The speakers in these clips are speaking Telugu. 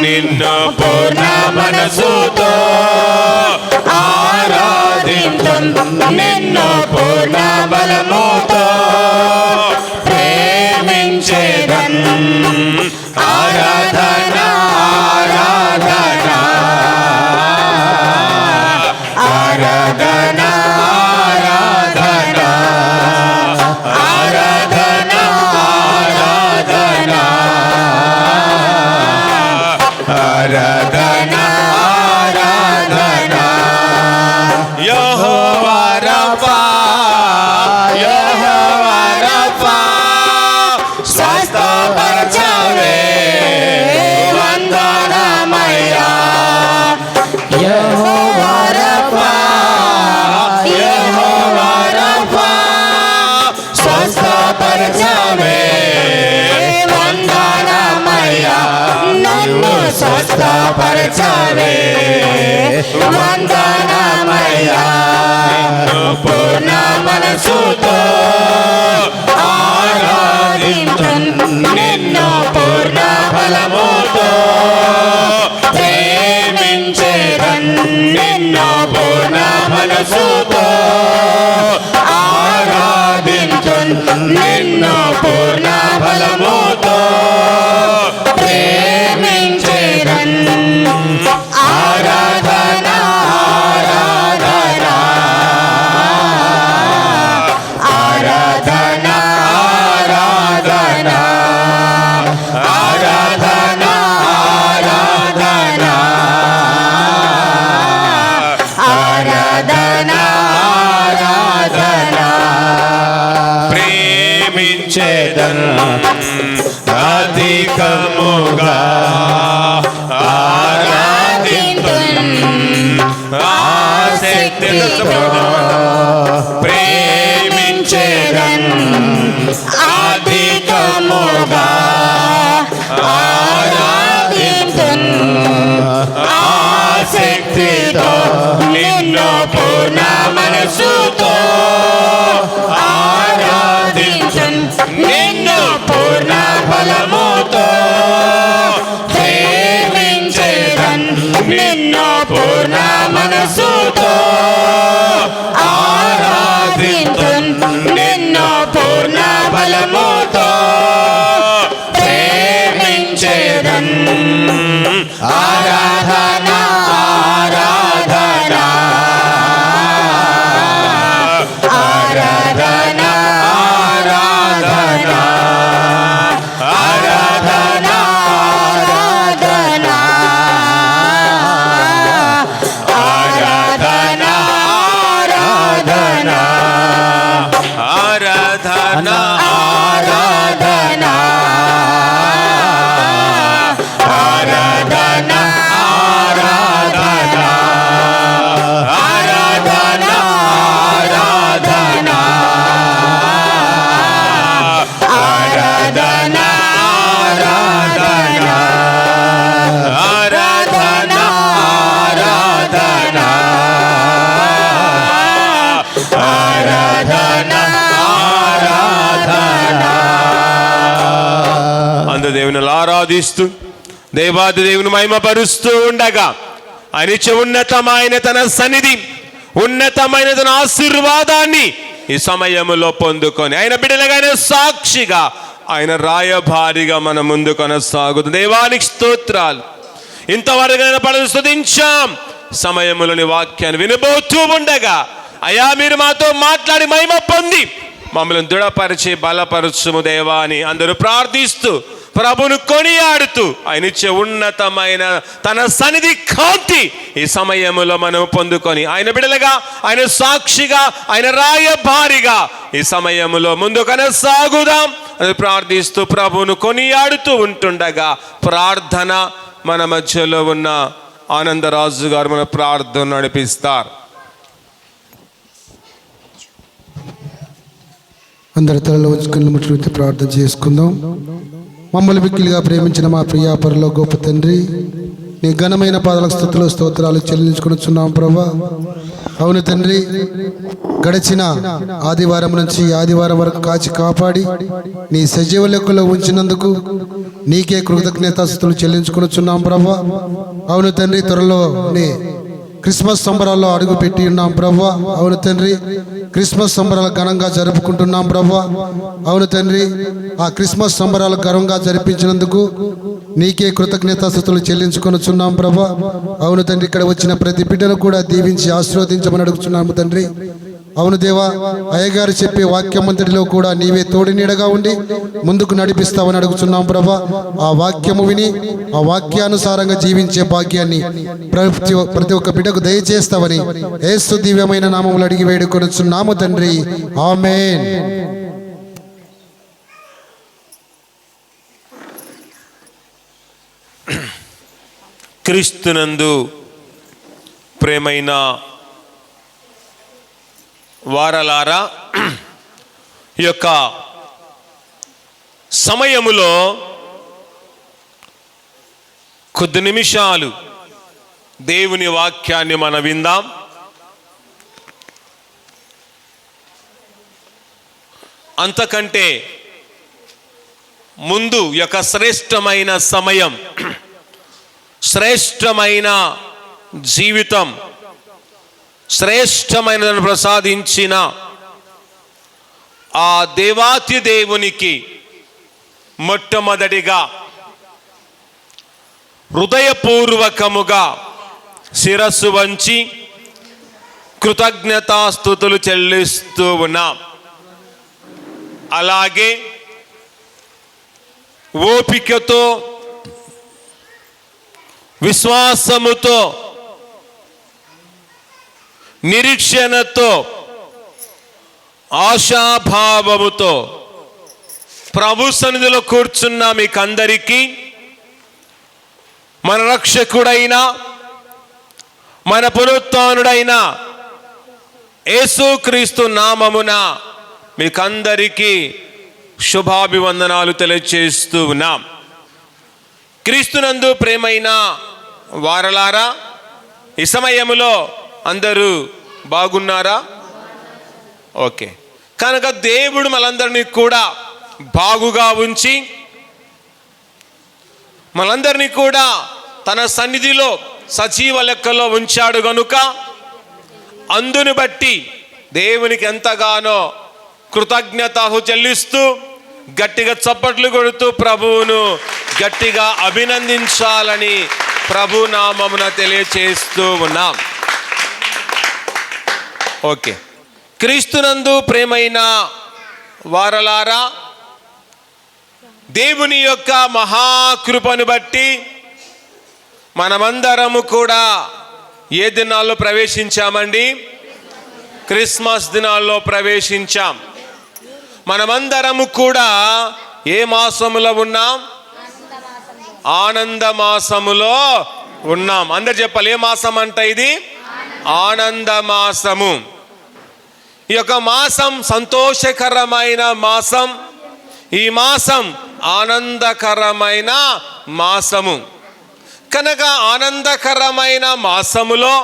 నిన్ను పూర్ణ మనసుతో ఆరాధింతున్, నిన్ను పూర్ణ బలముతో ప్రేమించేదన్. ఆరాధన ఆరాధన ఆరాధన ఆరాధన ఆరాధన ఆరాధన ఆరాధన. యెహోవా రఫా, యెహోవా రఫా, స్వస్థపరచవే వందనమయ్యా. యెహోవా రఫా, యెహోవా రఫా, స్వస్థపరచవే వందనమయ్యా. నన్ను స్వస్థపరచవే వందనమయ్యా. నిన్ను పూర్ణ మనసుతో ఆరాధింతున్, నిన్ను పూర్ణ బలముతో ప్రేమించేదన్. నిన్ను పూర్ణ మనసుతో ఆరాధింతున్, నిన్ను పూర్ణ బలముతో ప్రేమించేదన్. ఆరాధన ఆరాధన ఆరాధన ఆరాధన ఆరాధన ఆరాధన ఆరాధన. ప్రేమించేదన్ అధికముగా ఆరాధింతున్, ఆసక్తితో ప్రేమించేదన్ అధికముగా ఆరాధింతున్, ఆసక్తితో నిన్ను పూర్ణ మనసుతో ఆరాధింతున్, నిన్ను పూర్ణ బలముతో ప్రేమించేదన్. నిన్ను పూర్ణ మనసుతో ఆరాధింతున్, నిన్ను పూర్ణ బలముతో ప్రేమించేదన్. ఆరాధన ఆరాధన ఆరాధన ఆరాధన ఆరాధన ఆరాధన ఆరాధన ఆరాధన ఆరాధన ఆరాధన ఆరాధన ఆరాధన ఆరాధన ఆరాధన ఆరాధన ఆరాధన ఆరాధన. అందు దేవుని ఆరాధిస్తూ దేవాది దేవుని మహిమపరుస్తూ ఉండగా ఆయన ఉన్నతమైన తన సన్నిధి, ఉన్నతమైన తన ఆశీర్వాదాన్ని ఈ సమయములో పొందుకొని ఆయన బిడ్డలుగా, ఆయన సాక్షిగా, ఆయన రాయభారిగా మన ముందు కొనసాగుతుంది. దేవానికి స్తోత్రాలు. ఇంతవరకు పలు స్తుతించాం. సమయములోని వాక్యాన్ని వినబోతూ ఉండగా అయా మీరు మాతో మాట్లాడి మహిమ పొంది మమ్మల్ని దృఢపరిచి బలపరచుము దేవా అని అందరూ ప్రార్థిస్తూ ప్రభును కొనియాడుతూ ఆయన ఇచ్చే ఉన్నతమైన తన సన్నిధి కాంతి ఈ సమయములో మనం పొందుకొని ఆయన బిడ్డలుగా, ఆయన సాక్షిగా, ఆయన రాయభారిగా ఈ సమయములో ముందు కొనసాగుదాం అని ప్రార్థిస్తూ ప్రభును కొనియాడుతూ ఉంటుండగా ప్రార్థన మన మధ్యలో ఉన్న ఆనందరాజు గారు మన ప్రార్థన నడిపిస్తారు. అందరి తలలో వచ్చి కళ్ళు ముట్టి ప్రార్థన చేసుకుందాం. మమ్మల్ని మిక్కిలిగా ప్రేమించిన మా ప్రియ పరలోక గొప్ప తండ్రి, నీ ఘనమైన పాదాలకు స్తుతులు స్తోత్రాలు చెల్లించుకొనుచున్నాం ప్రభా. అవును తండ్రి, గడిచిన ఆదివారం నుంచి ఆదివారం వరకు కాచి కాపాడి నీ సజీవ లెక్కలో ఉంచినందుకు నీకే కృతజ్ఞతాస్తుతులు చెల్లించుకొనుచున్నాం ప్రభా. అవును తండ్రి, త్వరలోనే క్రిస్మస్ సంబరాల్లో అడుగు పెట్టి ఉన్నాం ప్రభా. అవును తండ్రి, క్రిస్మస్ సంబరాలు ఘనంగా జరుపుకుంటున్నాం ప్రభా. అవును తండ్రి, ఆ క్రిస్మస్ సంబరాలు ఘనంగా జరిపించినందుకు నీకే కృతజ్ఞతాస్తుతులు చెల్లించుకొనుచున్నాం ప్రభా. అవును తండ్రి, ఇక్కడ వచ్చిన ప్రతి బిడ్డను కూడా దీవించి ఆశీర్వదించమని అడుగుతున్నాము తండ్రి. అవును దేవా, అయ్యగారు చెప్పే వాక్యమంతటిలో కూడా నీవే తోడి నీడగా ఉండి ముందుకు నడిపిస్తావని అడుగుతున్నాం ప్రభా. ఆ వాక్యము విని ఆ వాక్యానుసారంగా జీవించే భాగ్యాన్ని ప్రతి ఒక్క బిడ్డకు దయచేస్తావని యేసు దివ్యమైన నామములు అడిగి వేడుకొనుచున్నాము తండ్రి. ఆమేన్. క్రీస్తునందు ప్రేమైన వారలారా, ఈ యొక్క సమయములో కొద్ది నిమిషాలు దేవుని వాక్యాన్ని మనం విందాం. అంతకంటే ముందు ఈ యొక్క శ్రేష్టమైన సమయం, శ్రేష్టమైన జీవితం, శ్రేష్టమైనదని ప్రసాదించిన ఆ దేవాతి దేవునికి మొట్టమొదటిగా హృదయపూర్వకముగా శిరస్సు వంచి కృతజ్ఞతాస్తుతులు చెల్లిస్తూ ఉన్నాం. అలాగే ఓపికతో, విశ్వాసముతో, నిరీక్షణతో, ఆశాభావముతో ప్రభు సన్నిధిలో కూర్చున్న మీకందరికీ మన రక్షకుడైన మన పునరుత్థానుడైన యేసుక్రీస్తు నామమున మీకందరికీ శుభాభివందనాలు తెలియజేస్తూ ఉన్నాం. క్రీస్తునందు ప్రేమైన వారలారా, ఈ సమయములో అందరూ బాగున్నారా? ఓకే. కనుక దేవుడు మనందరినీ కూడా బాగుగా ఉంచి మనందరినీ కూడా తన సన్నిధిలో సజీవ లెక్కలో ఉంచాడు గనుక అందును బట్టి దేవునికి ఎంతగానో కృతజ్ఞతలు చెల్లిస్తూ గట్టిగా చప్పట్లు కొడుతూ ప్రభువును గట్టిగా అభినందించాలని ప్రభు నామమున తెలియచేస్తూ ఉన్నాం. ఓకే. క్రీస్తునందు ప్రేమైన వారలారా, దేవుని యొక్క మహాకృపను బట్టి మనమందరము కూడా ఏ దినాల్లో ప్రవేశించామండి? క్రిస్మస్ దినాల్లో ప్రవేశించాం. మనమందరము కూడా ఏ మాసములో ఉన్నాం? ఆనంద మాసములో ఉన్నాం. అందరు చెప్పాలి, ఏ మాసం అంట ఇది? ఆనంద మాసము. ఈ యొక్క మాసం సంతోషకరమైన మాసం. ఈ మాసం ఆనందకరమైన మాసము. కనుక ఆనందకరమైన మాసములో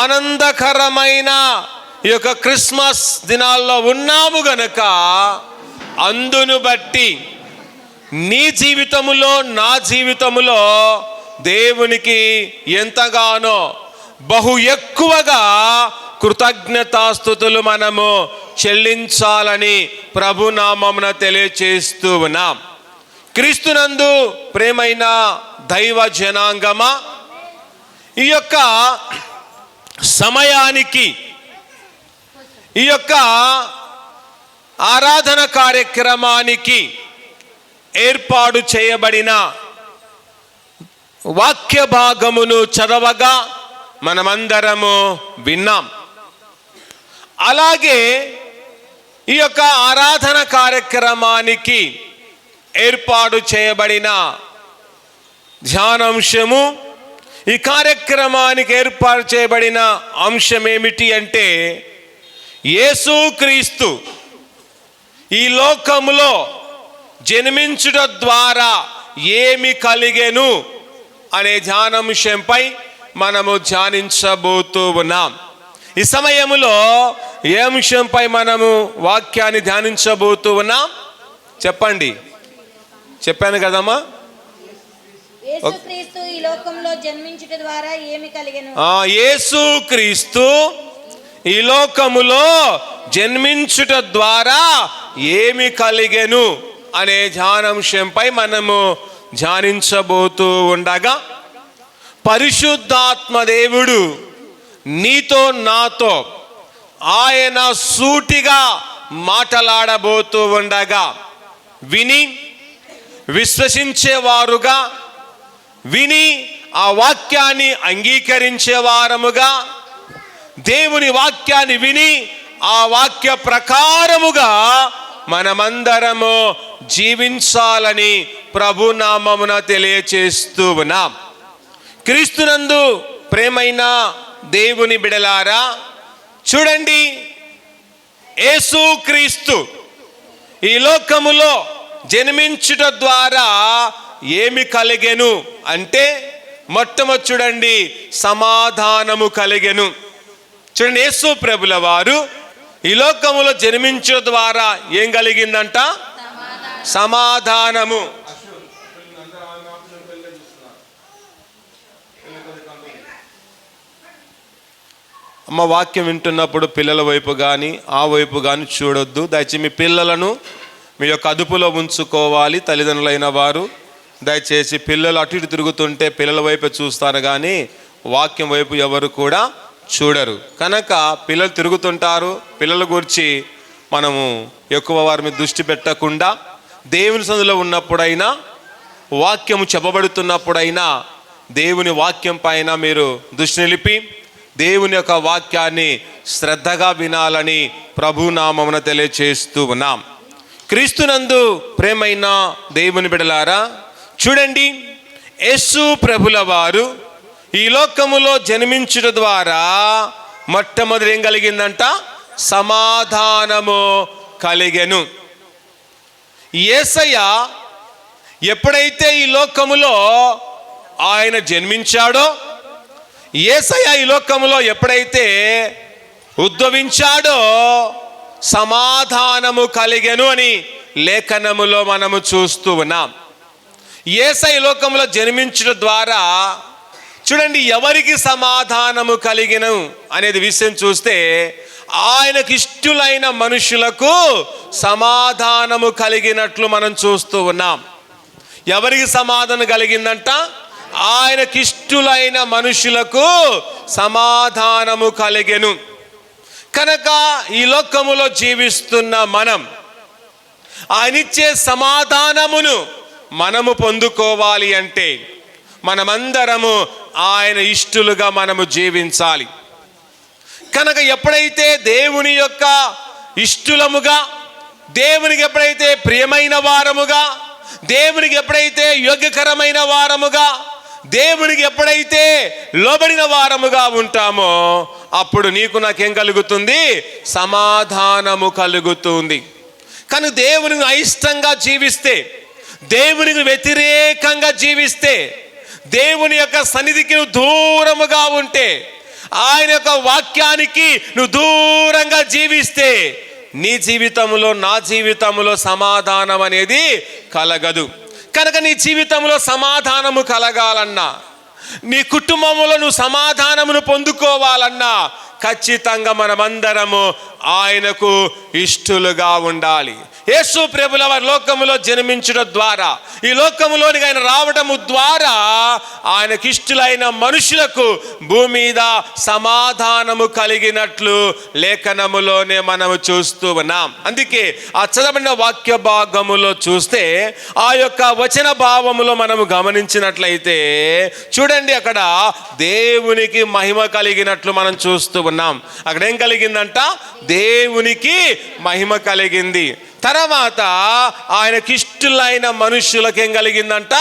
ఆనందకరమైన ఈ యొక్క క్రిస్మస్ దినాల్లో ఉన్నాము గనక అందును బట్టి నీ జీవితములో నా జీవితములో దేవునికి ఎంతగానో బహు ఎక్కువగా కృతజ్ఞతాస్తుతులు మనము చెల్లించాలని ప్రభునామమున తెలియచేస్తూ ఉన్నాం. క్రీస్తునందు ప్రేమైన దైవ జనాంగమా, ఈ యొక్క సమయానికి, ఈ యొక్క ఆరాధన కార్యక్రమానికి ఏర్పాటు చేయబడిన వాక్య భాగమును చదవగా మనమందరము విన్నాం. అలాగే ఈ యొక్క ఆరాధన కార్యక్రమానికి ఏర్పాటు చేయబడిన ధ్యానాంశము, ఈ కార్యక్రమానికి ఏర్పాటు చేయబడిన అంశం ఏమిటి అంటే, యేసుక్రీస్తు ఈ లోకములో జన్మించుట ద్వారా ఏమి కలిగెను అనే ధ్యానాంశంపై మనము ధ్యానించబోతూ ఉన్నాం. ఈ సమయములో ఏ అంశంపై మనము వాక్యాన్ని ధ్యానించబోతూ ఉన్నాం? చెప్పండి. చెప్పాను కదమ్మా. యేసుక్రీస్తు ఈ లోకంలో జన్మించుట ద్వారా ఏమి కలిగెను? యేసుక్రీస్తు ఈ లోకములో జన్మించుట ద్వారా ఏమి కలిగెను అనే ధ్యానాంశంపై మనము ధ్యానించబోతూ ఉండగా, పరిశుద్ధాత్మ దేవుడు నీతో నాతో ఆయన సూటిగా మాట్లాడబోతూ ఉండగా విని విశ్వసించేవారుగా, విని ఆ వాక్యాన్ని అంగీకరించేవారముగా, దేవుని వాక్యాన్ని విని ఆ వాక్య ప్రకారముగా మనమందరము జీవించాలని ప్రభునామమున తెలియచేస్తూ ఉన్నాం. క్రీస్తునందు ప్రేమైన దేవుని బిడలారా, చూడండి, యేసుక్రీస్తు ఈ లోకములో జన్మించుట ద్వారా ఏమి కలిగెను అంటే, మొట్టమొదటి చూడండి, సమాధానము కలిగెను. చూడండి, యేసు ప్రభుల వారు ఈ లోకములో జన్మించడం ద్వారా ఏం కలిగిందంట? సమాధానము. అమ్మ, వాక్యం వింటున్నప్పుడు పిల్లల వైపు కానీ ఆ వైపు కానీ చూడొద్దు. దయచేసి మీ పిల్లలను మీ యొక్క అదుపులో ఉంచుకోవాలి. తల్లిదండ్రులైన వారు దయచేసి పిల్లలు అటు ఇటు తిరుగుతుంటే పిల్లల వైపు చూస్తారు కానీ వాక్యం వైపు ఎవరు కూడా చూడరు. కనుక పిల్లలు తిరుగుతుంటారు. పిల్లల గురించి మనము ఎక్కువ వారి మీద దృష్టి పెట్టకుండా, దేవుని సన్నిధిలో ఉన్నప్పుడైనా, వాక్యము చెప్పబడుతున్నప్పుడైనా దేవుని వాక్యం పైన మీరు దృష్టి నిలిపి దేవుని యొక్క వాక్యాన్ని శ్రద్ధగా వినాలని ప్రభునామమున తెలియచేస్తూ ఉన్నాం. క్రీస్తునందు ప్రేమైన దేవుని బిడలారా, చూడండి, యేసు ప్రభుల వారు ఈ లోకములో జన్మించుట ద్వారా మొట్టమొదటి ఏం కలిగిందంట? సమాధానము కలిగెను. యేసయ్య ఎప్పుడైతే ఈ లోకములో ఆయన జన్మించాడో, యేసయ్య ఈ లోకములో ఎప్పుడైతే ఉద్భవించాడో సమాధానము కలిగెను అని లేఖనములో మనము చూస్తూ ఉన్నాం. యేసయ్య ఈ లోకంలో జన్మించడం ద్వారా చూడండి, ఎవరికి సమాధానము కలిగెను అనేది విషయం చూస్తే, ఆయనకి ఇష్టలైన మనుషులకు సమాధానము కలిగినట్లు మనం చూస్తూ ఉన్నాం. ఎవరికి సమాధానం కలిగిందంట? ఆయనకిష్టులైన మనుషులకు సమాధానము కలిగెను. కనుక ఈ లోకములో జీవిస్తున్న మనం ఆయనిచ్చే సమాధానమును మనము పొందుకోవాలి అంటే మనమందరము ఆయన ఇష్టలుగా మనము జీవించాలి. కనుక ఎప్పుడైతే దేవుని యొక్క ఇష్టలముగా, దేవునికి ఎప్పుడైతే ప్రియమైన వారముగా, దేవునికి ఎప్పుడైతే యోగ్యకరమైన వారముగా, దేవునికి ఎప్పుడైతే లోబడిన వారముగా ఉంటామో అప్పుడు నీకు నాకేం కలుగుతుంది? సమాధానము కలుగుతుంది. కానీ దేవునికి అయిష్టంగా జీవిస్తే, దేవునికి వ్యతిరేకంగా జీవిస్తే, దేవుని యొక్క సన్నిధికి నువ్వు దూరముగా ఉంటే, ఆయన యొక్క వాక్యానికి నువ్వు దూరంగా జీవిస్తే నీ జీవితంలో, నా జీవితంలో సమాధానం అనేది కలగదు. కనుక నీ జీవితంలో సమాధానము కలగాలన్నా, నీ కుటుంబంలో నువ్వు సమాధానమును పొందుకోవాలన్నా ఖచ్చితంగా మనమందరము ఆయనకు ఇష్టలుగా ఉండాలి. యేసు ప్రభుల వారి లోకములో జన్మించడం ద్వారా, ఈ లోకములోనికి ఆయన రావడము ద్వారా ఆయనకి ఇష్టలైన మనుషులకు భూమి మీద సమాధానము కలిగినట్లు లేఖనములోనే మనము చూస్తూ ఉన్నాం. అందుకే ఆ చదవబడిన వాక్య భాగములో చూస్తే ఆ యొక్క వచన భావములో మనము గమనించినట్లయితే చూడండి, అక్కడ దేవునికి మహిమ కలిగినట్లు మనం చూస్తూ ఉన్నాం. అక్కడ ఏం కలిగిందంట? దేవునికి మహిమ కలిగింది. తర్వాత ఆయనకిష్టులైన మనుష్యులకు ఏం కలిగిందంట?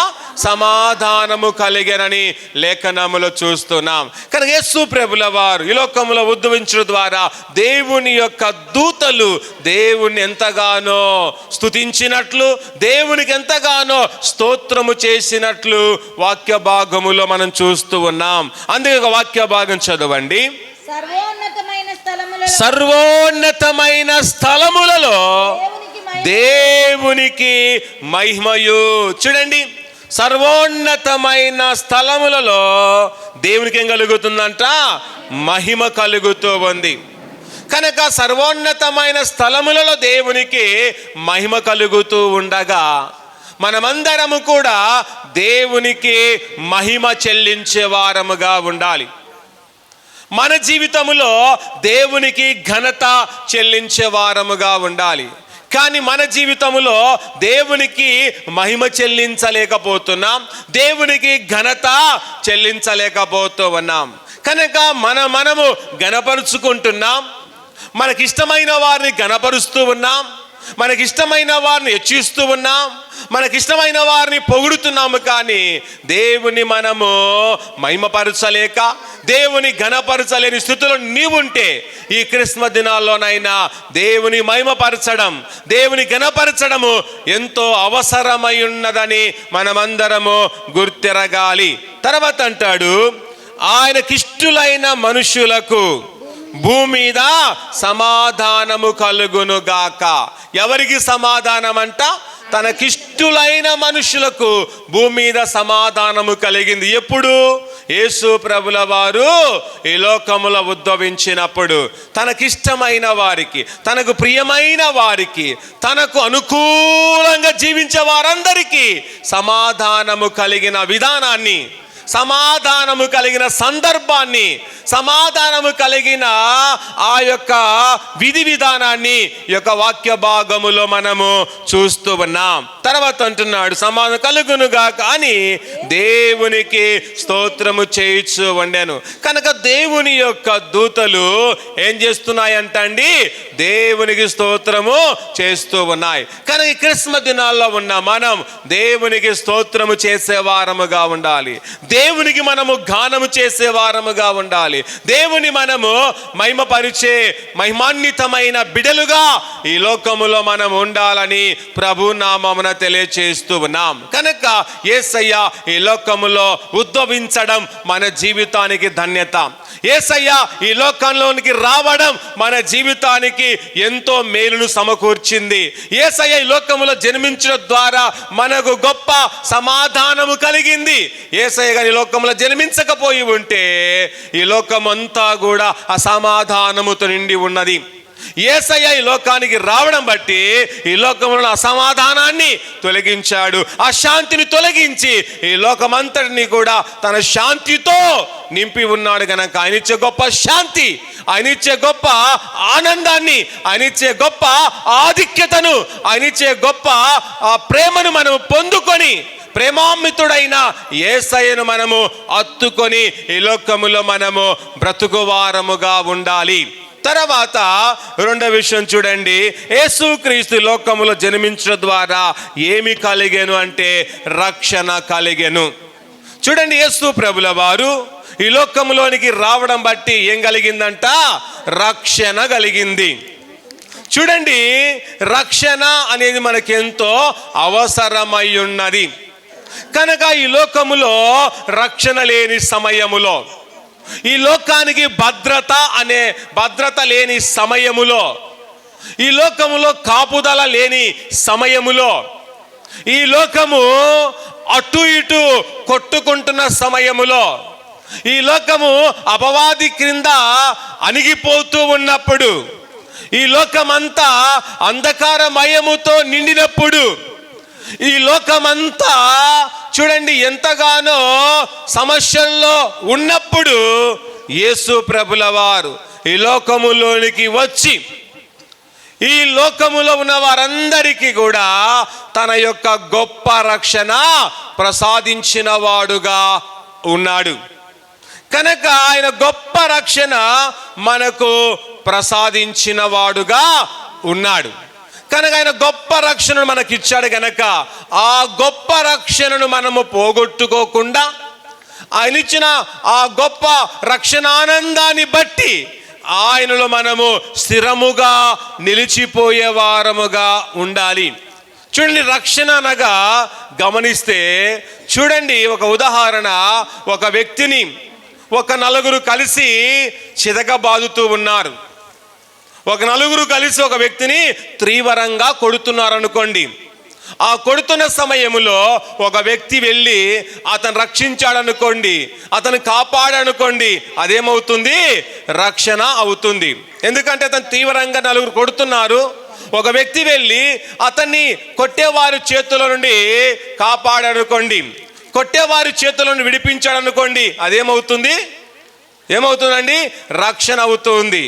సమాధానము కలిగనని లేఖనములో చూస్తున్నాం. కనుక యేసు ప్రభుల వారు ఈ లోకములో ఉద్భవించడం ద్వారా దేవుని యొక్క దూతలు దేవుని ఎంతగానో స్తుతించినట్లు, దేవునికి ఎంతగానో స్తోత్రము చేసినట్లు వాక్య భాగములో మనం చూస్తూ ఉన్నాం. అందుకే ఒక వాక్య భాగం చదవండి. సర్వోన్నతమైన స్థలములలో దేవునికి మహిమయు. చూడండి, సర్వోన్నతమైన స్థలములలో దేవునికి ఏం కలుగుతుందంట? మహిమ కలుగుతూ ఉంది. కనుక సర్వోన్నతమైన స్థలములలో దేవునికి మహిమ కలుగుతూ ఉండగా మనమందరము కూడా దేవునికి మహిమ చెల్లించే వారముగా ఉండాలి. మన జీవితములో దేవునికి ఘనత చెల్లించే వారముగా ఉండాలి. కానీ మన జీవితంలో దేవునికి మహిమ చెల్లించలేకపోతున్నాం, దేవునికి ఘనత చెల్లించలేకపోతూ ఉన్నాం. కనుక మనము గణపరుచుకుంటున్నాం, మనకిష్టమైన వారిని గణపరుస్తూ ఉన్నాం, మనకిష్టమైన వారిని హెచ్చిస్తూ ఉన్నాం, మనకిష్టమైన వారిని పొగుడుతున్నాము. కానీ దేవుని మనము మహిమపరచలేక, దేవుని ఘనపరచలేని స్థితిలో నీవుంటే ఈ క్రిస్మస్ దినాల్లోనైనా దేవుని మహిమపరచడం, దేవుని ఘనపరచడము ఎంతో అవసరమై ఉన్నదని మనమందరము గుర్తెరగాలి. తర్వాత అంటాడు, ఆయనకిష్టులైన మనుషులకు భూమి మీద సమాధానము కలుగునుగాక. ఎవరికి సమాధానం అంట? తనకిష్టులైన మనుషులకు భూమి మీద సమాధానము కలిగింది. ఎప్పుడు? యేసు ప్రభుల వారు ఈ లోకములో ఉద్భవించినప్పుడు తనకిష్టమైన వారికి, తనకు ప్రియమైన వారికి, తనకు అనుకూలంగా జీవించే వారందరికీ సమాధానము కలిగిన విధానాన్ని, సమాధానము కలిగిన సందర్భాన్ని, సమాధానము కలిగిన ఆ యొక్క విధి విధానాన్ని ఈ యొక్క వాక్య భాగములో మనము చూస్తూ ఉన్నాం. తర్వాత అంటున్నాడు, సమాధానం కలుగునుగాక అని దేవునికి స్తోత్రము చేయించు వండాను. కనుక దేవుని యొక్క దూతలు ఏం చేస్తున్నాయంటండి? దేవునికి స్తోత్రము చేస్తూ ఉన్నాయి. కనుక ఈ క్రిస్మస్ దినాల్లో ఉన్న మనం దేవునికి స్తోత్రము చేసే వారముగా ఉండాలి, దేవునికి మనము గానము చేసే వారముగా ఉండాలి, దేవుని మనము మహిమపరిచే మహిమాన్వితమైన బిడలుగా ఈ లోకములో మనం ఉండాలని ప్రభు నామమున తెలియచేస్తూ ఉన్నాం. కనుక యేసయ్య ఈ లోకములో ఉద్భవించడం మన జీవితానికి ధన్యత. యేసయ్య ఈ లోకంలోనికి రావడం మన జీవితానికి ఎంతో మేలును సమకూర్చింది. యేసయ్య ఈ లోకములో జన్మించడం ద్వారా మనకు గొప్ప సమాధానము కలిగింది. యేసయ్య గారి ఈ లోకంలో జన్మించకపోయి ఉంటే ఈ లోకమంతా కూడా అసమాధానముతో నిండి ఉన్నది. యేసయ్య ఈ లోకానికి రావడం బట్టి ఈ లోకంలో అసమాధానాన్ని తొలగించాడు, ఆ శాంతిని తొలగించి ఈ లోకమంతటిని కూడా తన శాంతితో నింపి ఉన్నాడు. గనక ఆయన ఇచ్చే గొప్ప శాంతి, ఆయన ఇచ్చే గొప్ప ఆనందాన్ని, ఆయన ఇచ్చే గొప్ప ఆధిక్యతను, ఆయన ఇచ్చే గొప్ప ప్రేమను మనము పొందుకొని ప్రేమామితుడైన యేసయ్యను మనము అత్తుకొని ఈ లోకములో మనము బ్రతుకువారముగా ఉండాలి. తర్వాత రెండో విషయం చూడండి, యేసుక్రీస్తు లోకములో జన్మించడం ద్వారా ఏమి కలిగెను అంటే రక్షణ కలిగెను. చూడండి, యేసు ప్రభుల వారు ఈ లోకములోనికి రావడం బట్టి ఏం కలిగిందంట? రక్షణ కలిగింది. చూడండి, రక్షణ అనేది మనకెంతో అవసరమై ఉన్నది. కనుక ఈ లోకములో రక్షణ లేని సమయములో, ఈ లోకానికి భద్రత లేని సమయములో, ఈ లోకములో కాపుదల లేని సమయములో, ఈ లోకము అటు ఇటు కొట్టుకుంటున్న సమయములో, ఈ లోకము అపవాది క్రింద అణిగిపోతూ ఉన్నప్పుడు, ఈ లోకమంతా అంధకారమయముతో నిండినప్పుడు, ఈ లోకమంతా చూడండి ఎంతగానో సమస్యల్లో ఉన్నప్పుడు యేసు ప్రభుల వారు ఈ లోకములోనికి వచ్చి ఈ లోకములో ఉన్న వారందరికీ కూడా తన యొక్క గొప్ప రక్షణ ప్రసాదించిన వాడుగా ఉన్నాడు. కనుక ఆయన గొప్ప రక్షణ మనకు ప్రసాదించిన వాడుగా ఉన్నాడు. కనుక ఆయన గొప్ప రక్షణను మనకి ఇచ్చాడు గనక ఆ గొప్ప రక్షణను మనము పోగొట్టుకోకుండా ఆయన ఇచ్చిన ఆ గొప్ప రక్షణానందాన్ని బట్టి ఆయనలో మనము స్థిరముగా నిలిచిపోయే వారముగా ఉండాలి. చూడండి, రక్షణ అనగా గమనిస్తే చూడండి, ఒక ఉదాహరణ, ఒక వ్యక్తిని ఒక నలుగురు కలిసి చితకబాదుతూ ఉన్నారు. ఒక నలుగురు కలిసి ఒక వ్యక్తిని తీవ్రంగా కొడుతున్నారు అనుకోండి. ఆ కొడుతున్న సమయంలో ఒక వ్యక్తి వెళ్ళి అతను రక్షించాడనుకోండి, అతను కాపాడనుకోండి, అదేమవుతుంది? రక్షణ అవుతుంది. ఎందుకంటే అతను తీవ్రంగా నలుగురు కొడుతున్నారు, ఒక వ్యక్తి వెళ్ళి అతన్ని కొట్టేవారి చేతుల నుండి కాపాడనుకోండి, కొట్టేవారి చేతుల నుండి విడిపించాడనుకోండి, అదేమవుతుంది? ఏమవుతుందండి? రక్షణ అవుతుంది.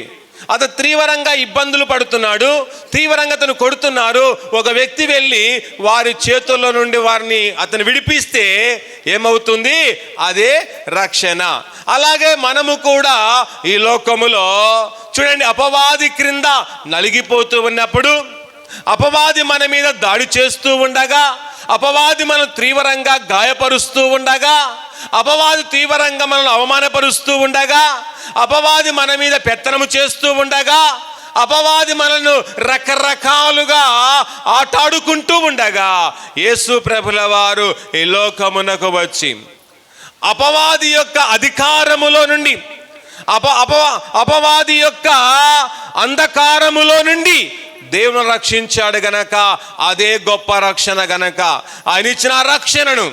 అతను తీవ్రంగా ఇబ్బందులు పడుతున్నాడు, తీవ్రంగా అతను కొడుతున్నారు, ఒక వ్యక్తి వెళ్ళి వారి చేతుల్లో నుండి వారిని అతను విడిపిస్తే ఏమవుతుంది? అదే రక్షణ. అలాగే మనము కూడా ఈ లోకములో చూడండి, అపవాది క్రింద నలిగిపోతూ ఉన్నప్పుడు, అపవాది మన మీద దాడి చేస్తూ ఉండగా, అపవాది మనం తీవ్రంగా గాయపరుస్తూ ఉండగా, అపవాది తీవ్రంగా మనల్ని అవమానపరుస్తూ ఉండగా, అపవాది మన మీద పెత్తనము చేస్తూ ఉండగా, అపవాది మనల్ని రకరకాలుగా ఆటాడుకుంటూ ఉండగా, యేసు ప్రభుల వారు ఈ లోకమునకు వచ్చి అపవాది యొక్క అధికారములో నుండి, అపవాది యొక్క అంధకారములో నుండి దేవుని రక్షించాడు గనక అదే గొప్ప రక్షణ గనక ఆయన ఇచ్చిన రక్షణను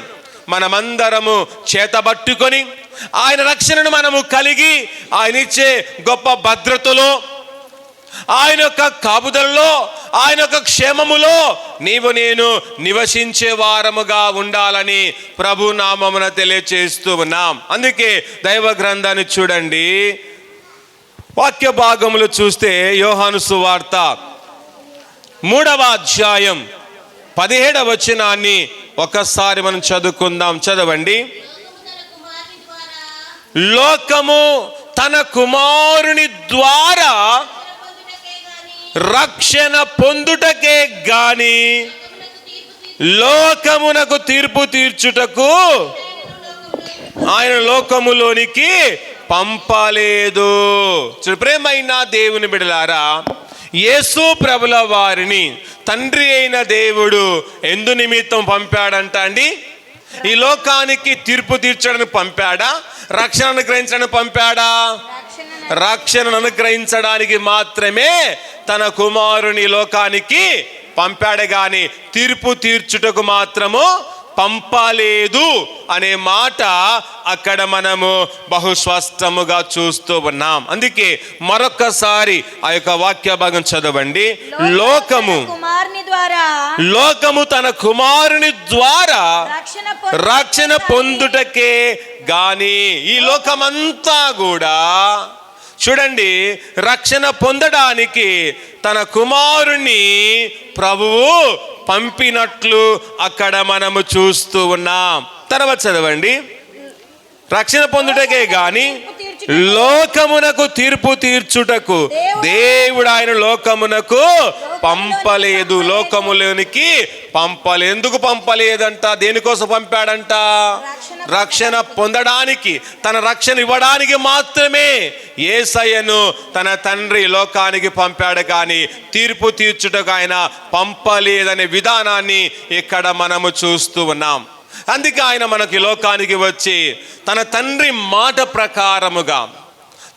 మనమందరము చేతబట్టుకొని ఆయన రక్షణను మనము కలిగి ఆయన ఇచ్చే గొప్ప భద్రతలో, ఆయన యొక్క కాపుదలలో, ఆయన యొక్క క్షేమములో నీవు నేను నివసించే వారముగా ఉండాలని ప్రభు నామమున తెలియచేస్తూ ఉన్నాం. అందుకే దైవ గ్రంథాన్ని చూడండి, వాక్య భాగములు చూస్తే యోహాను సువార్త 3వ అధ్యాయం 17వ వచనాన్ని ఒకసారి మనం చదువుకుందాం. చదవండి. లోకము తన కుమారుని ద్వారా రక్షణ పొందుటకే గాని లోకమునకు తీర్పు తీర్చుటకు ఆయన లోకములోనికి పంపలేదు. ప్రియమైన దేవుని బిడ్డలారా, యేసు ప్రభుల వారిని తండ్రి అయిన దేవుడు ఎందు నిమిత్తం పంపాడంట అండి? ఈ లోకానికి తీర్పు తీర్చడానికి పంపాడా? రక్షణ అనుగ్రహించడానికి పంపాడా? రక్షణను అనుగ్రహించడానికి మాత్రమే తన కుమారుని లోకానికి పంపాడు గాని తీర్పు తీర్చుటకు మాత్రము పంపలేదు అనే మాట అక్కడ మనము బహుస్పష్టముగా చూస్తూ ఉన్నాం. అందుకే మరొకసారి ఆ యొక్క వాక్య భాగం చదవండి. లోకము తన కుమారుని ద్వారా రక్షణ పొందుటకే గాని, ఈ లోకమంతా కూడా చూడండి రక్షణ పొందడానికి తన కుమారుని ప్రభువు పంపినట్లు అక్కడ మనము చూస్తూ ఉన్నాం. తర్వాత చదవండి. రక్షణ పొందుటకే గాని లోకమునకు తీర్పు తీర్చుటకు దేవుడు ఆయన లోకమునకు పంపలేదు, లోకములోనికి పంపలేదు. ఎందుకు పంపలేదంట? దేనికోసం పంపాడంట? రక్షణ పొందడానికి, తన రక్షణ ఇవ్వడానికి మాత్రమే యేసయ్యను తన తండ్రి లోకానికి పంపాడు కానీ తీర్పు తీర్చుటకు ఆయన పంపలేదనే విధానాన్ని ఇక్కడ మనము చూస్తూ ఉన్నాం. అందుకే ఆయన మనకి లోకానికి వచ్చి తన తండ్రి మాట ప్రకారముగా,